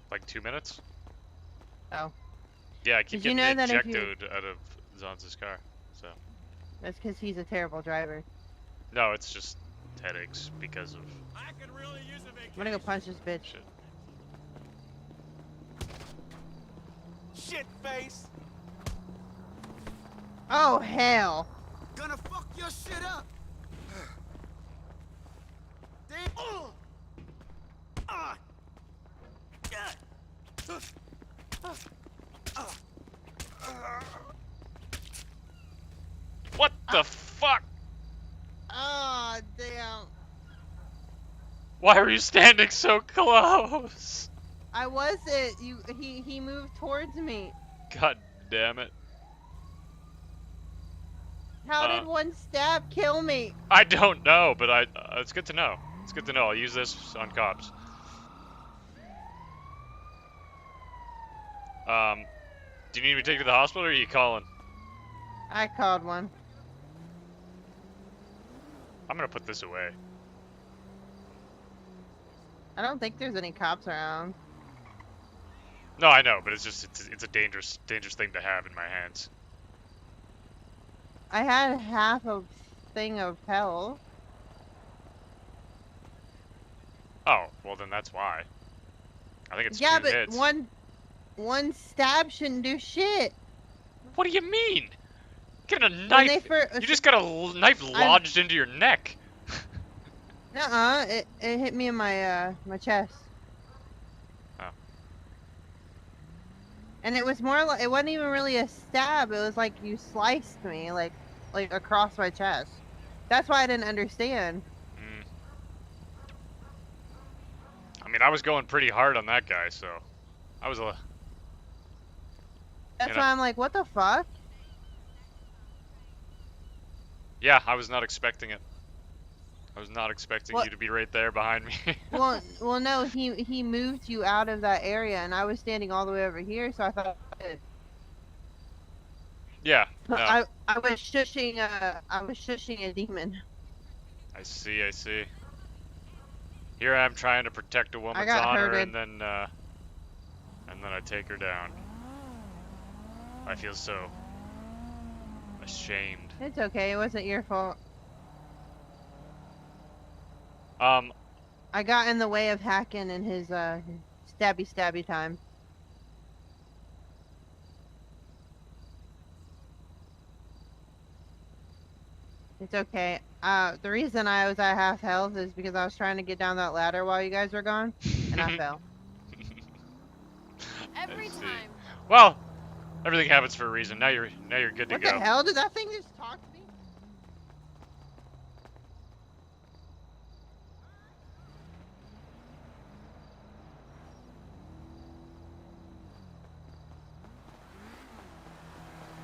Like 2 minutes. Oh. Yeah, I keep Did you getting know that if you... ejected out of Zanz's car. So. That's because he's a terrible driver. No, it's just headaches because of. I could really use a vacation. I'm gonna go punch this bitch. Shit. Shit face. Oh hell! Gonna fuck your shit up. Damn. What the fuck? Oh damn! Why were you standing so close? I wasn't. He moved towards me. God damn it. How did one stab kill me? I don't know, but it's good to know. It's good to know. I'll use this on cops. Do you need me to take you to the hospital, or are you calling? I called one. I'm gonna put this away. I don't think there's any cops around. No, I know, but it's a dangerous thing to have in my hands. I had half a thing of health. Oh, well then that's why. I think it's yeah, 2 but hits. one stab shouldn't do shit. What do you mean? Get a knife. You just got a knife lodged into your neck. It hit me in my my chest. Oh. And it was more like, it wasn't even really a stab. It was like you sliced me like across my chest. That's why I didn't understand. I mean, I was going pretty hard on that guy, so I was a. That's why I'm like, what the fuck? Yeah, I was not expecting it. I was not expecting you to be right there behind me. well, no, he moved you out of that area, and I was standing all the way over here, so I thought. Yeah. No. I was shushing a demon. I see. I see. Here I am trying to protect a woman's honor, and then I take her down. I feel so ashamed. It's okay. It wasn't your fault. I got in the way of hacking in his stabby time. It's okay. The reason I was at half health is because I was trying to get down that ladder while you guys were gone, and I fell. Every time. Well, everything happens for a reason. Now you're good to go. What the hell? Did that thing just talk to me?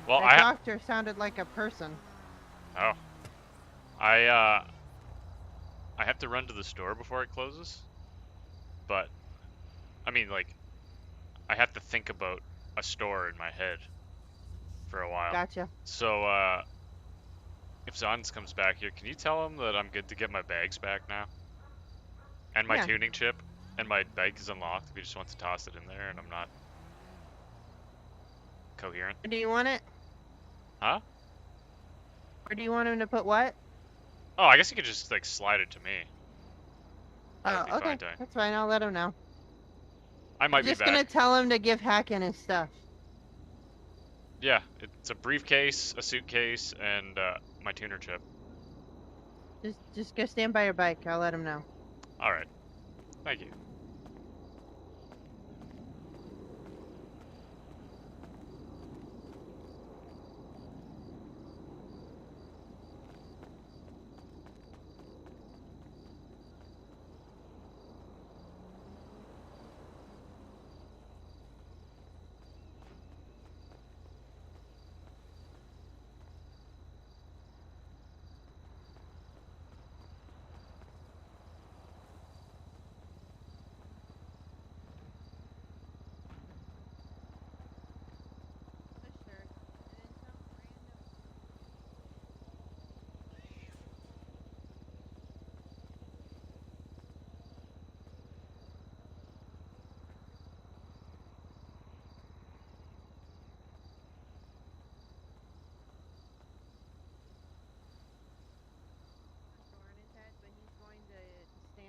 Well, the doctor sounded like a person. Oh. I have to run to the store before it closes. But I mean, like, I have to think about a store in my head for a while. Gotcha. So if Zons comes back here, can you tell him that I'm good to get my bags back now? And my tuning chip, and my bike is unlocked. If he just wants to toss it in there and I'm not coherent. Do you want it? Huh? Or do you want him to put what? Oh, I guess you could just like slide it to me. Oh, okay. That's fine. I'll let him know. I might be just back. gonna tell him to give Hacken his stuff. Yeah, it's a briefcase, a suitcase, and my tuner chip. Just go stand by your bike. I'll let him know. All right. Thank you.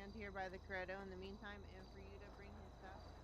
stand here by the Credo in the meantime and for you to bring his stuff?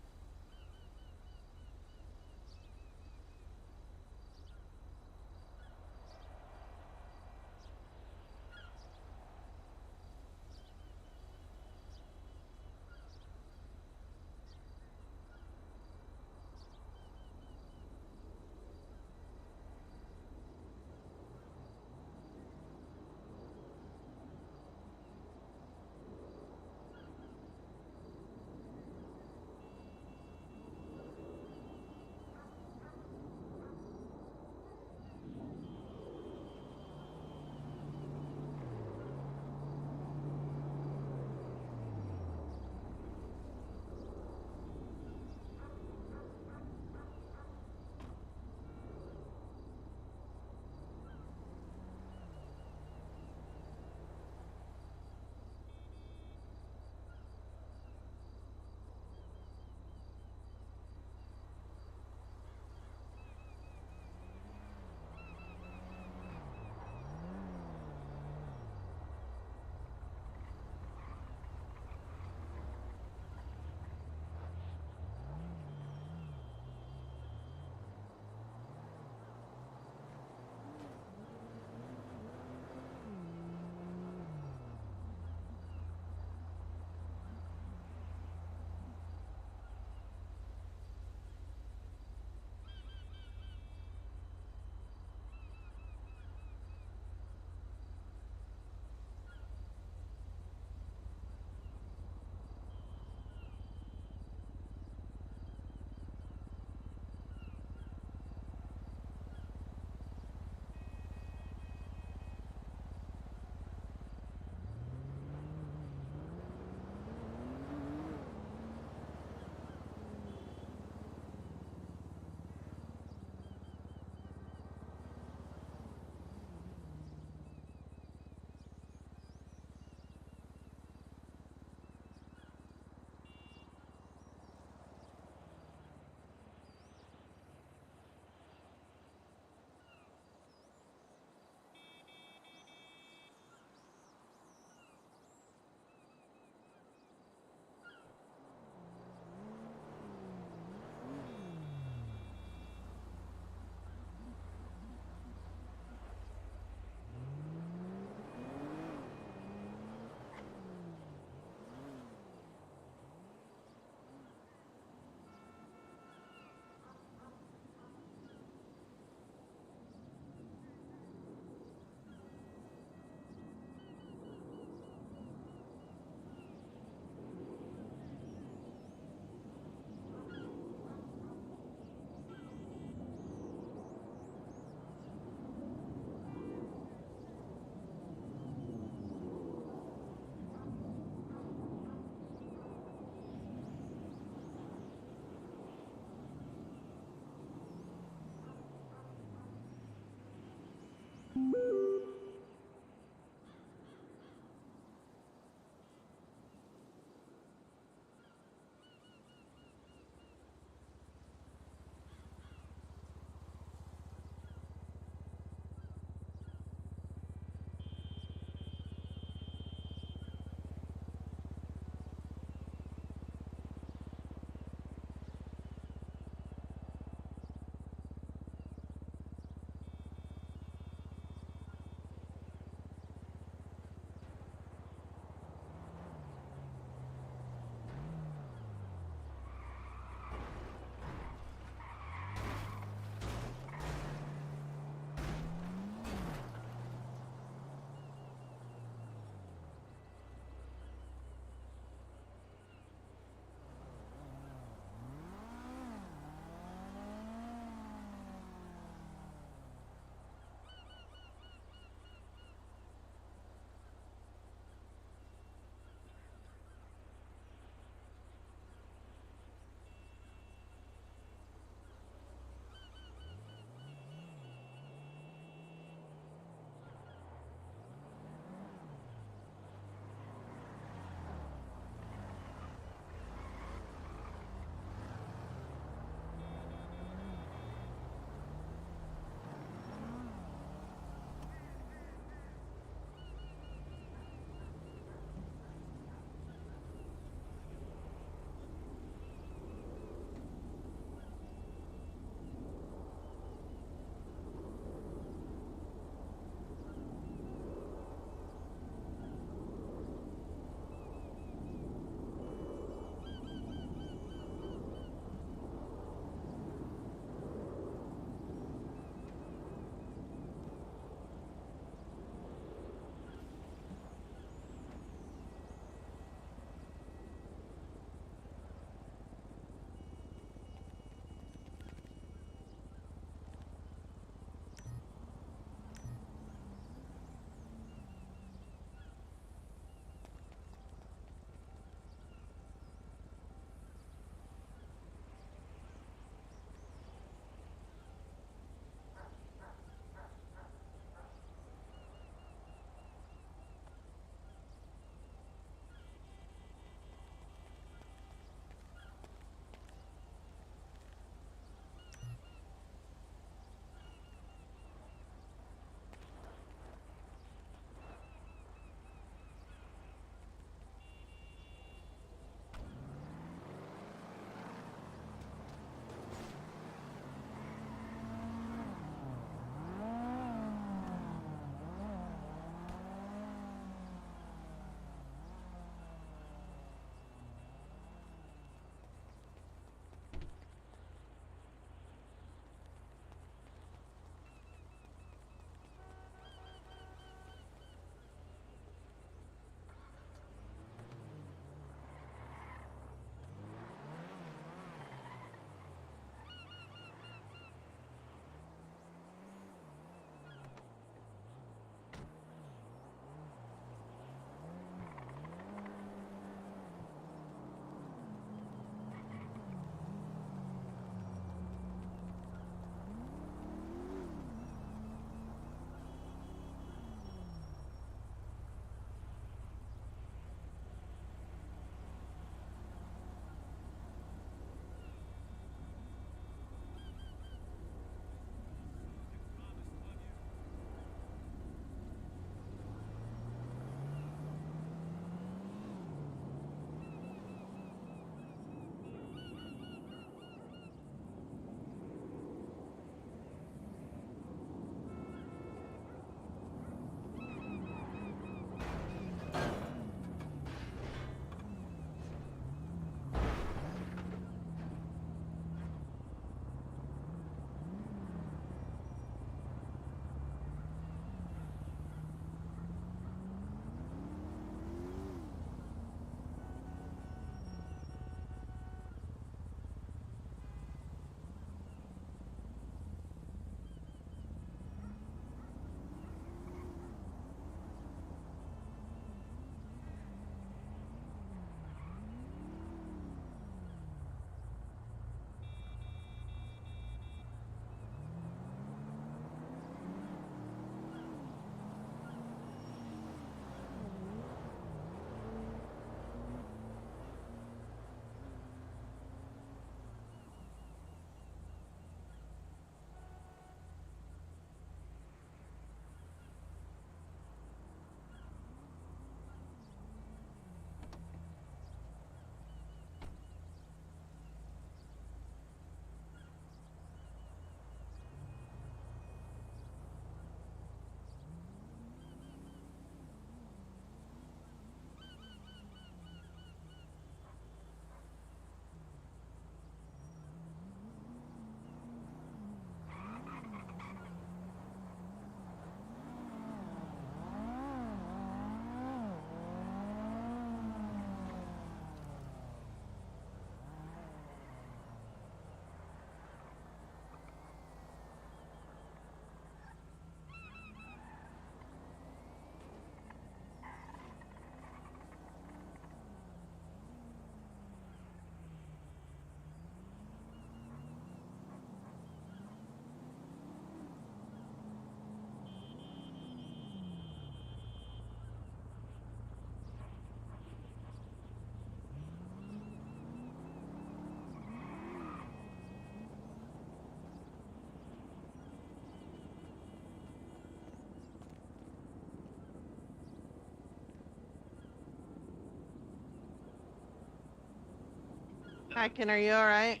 Hacking, are you alright?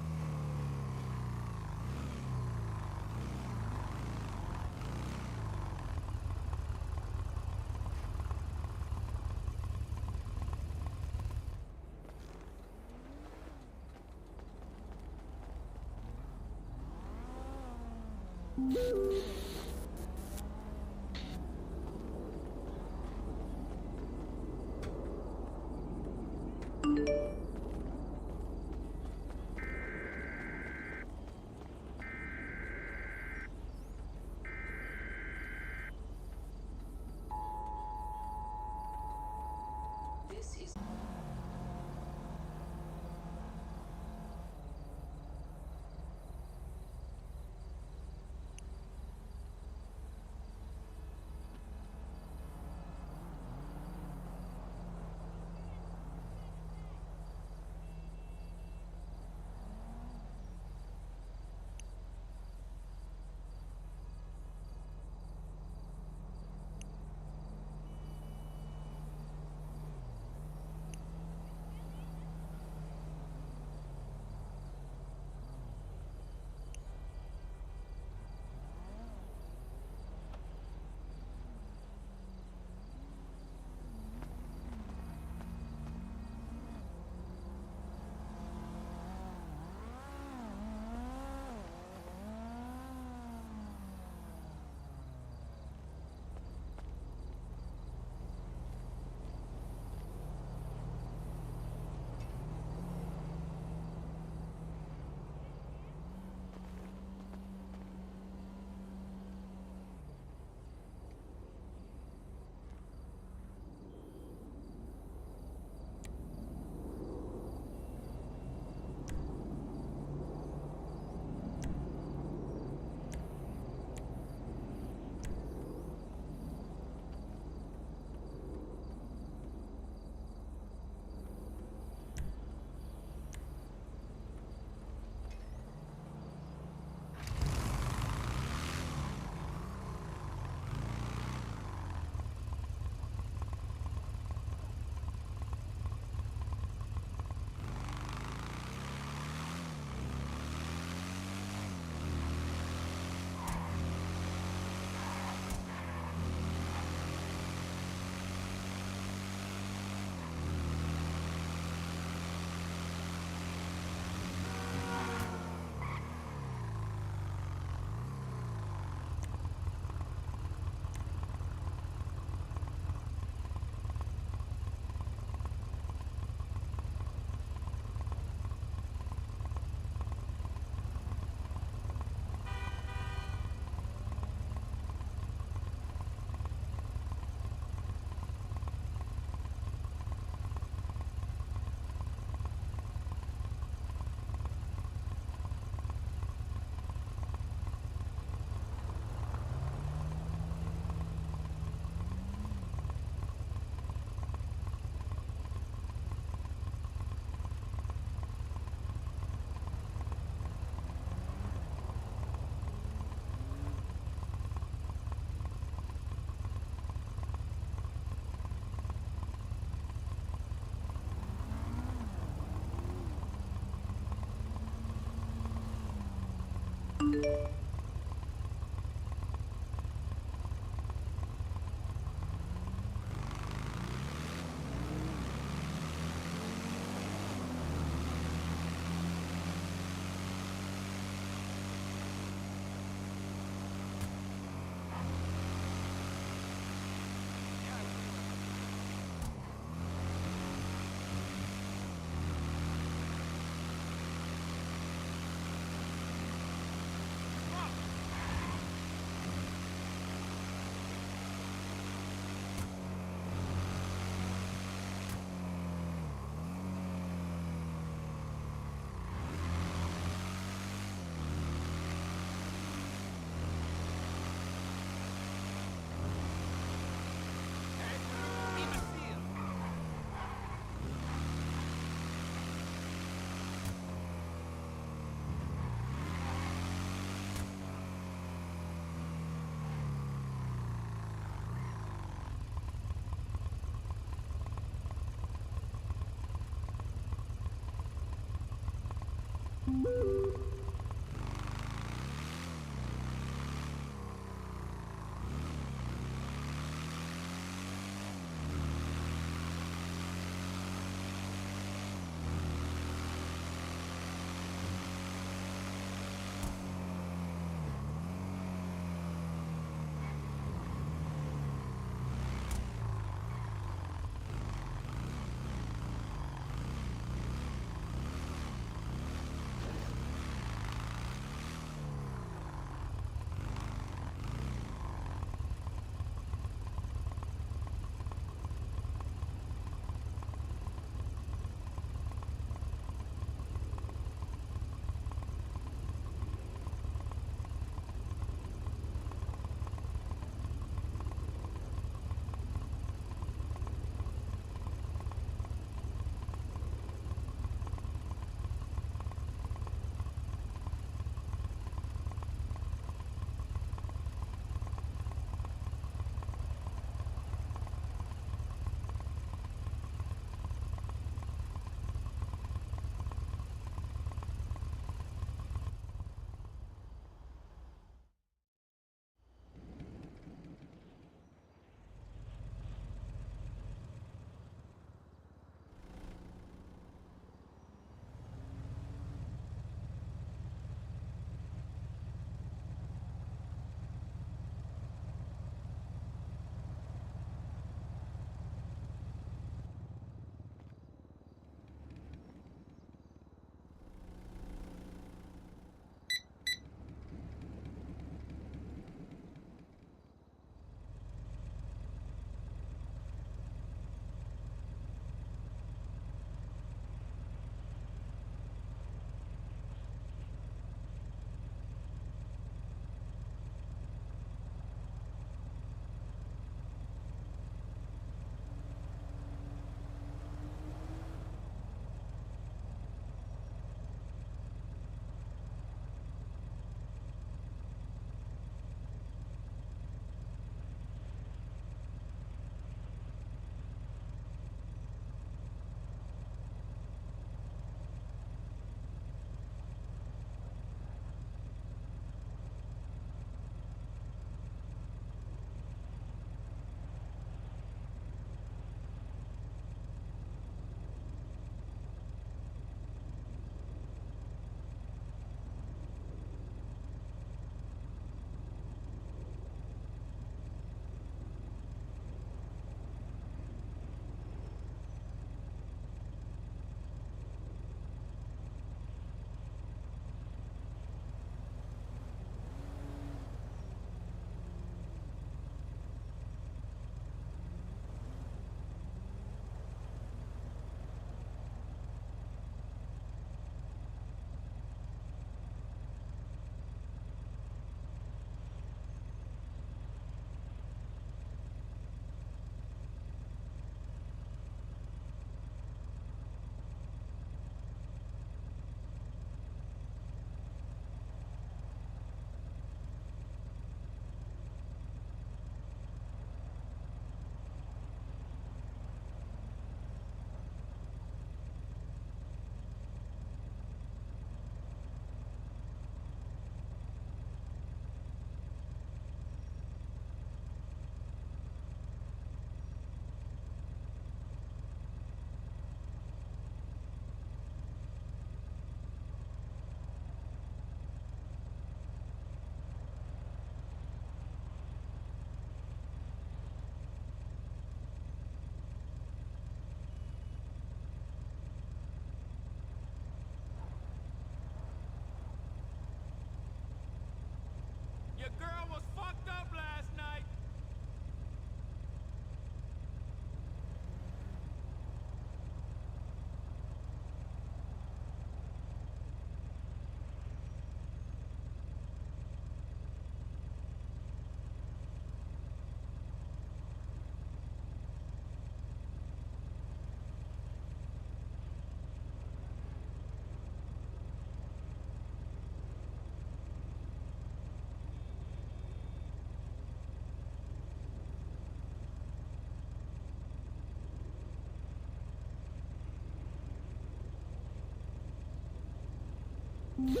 This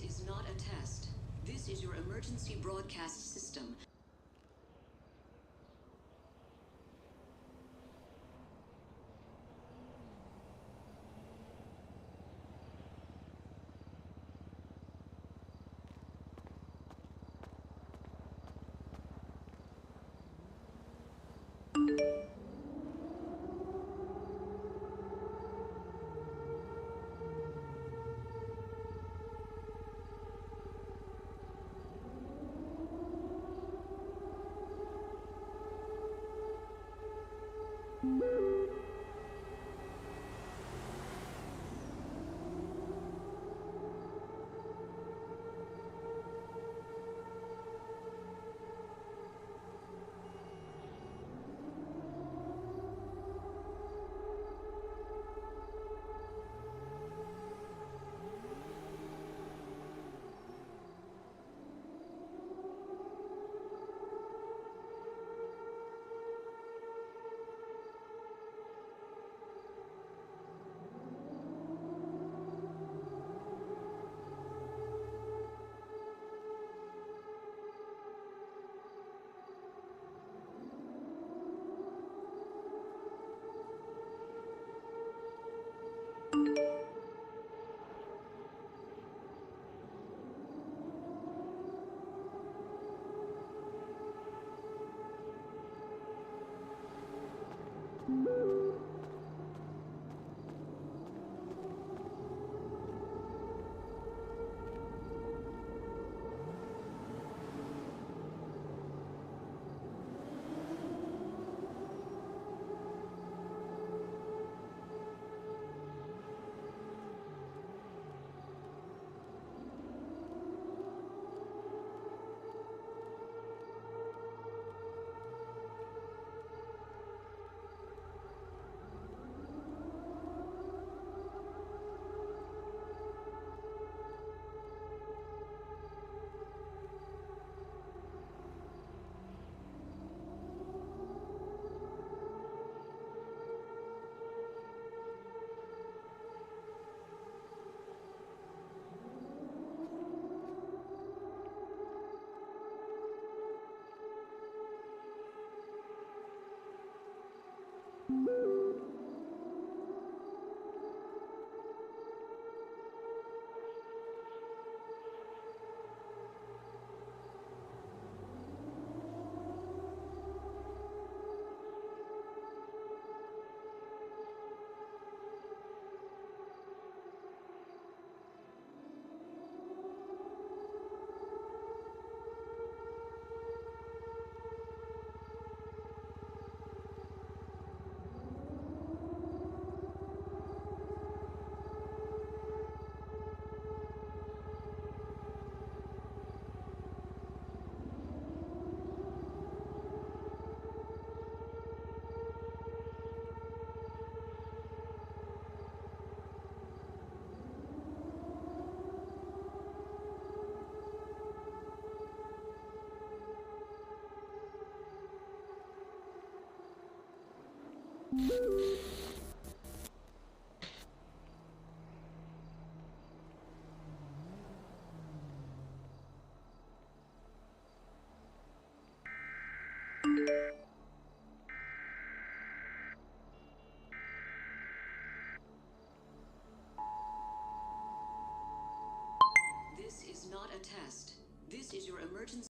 is not a test. This is your emergency broadcast system. This is not a test. This is your emergency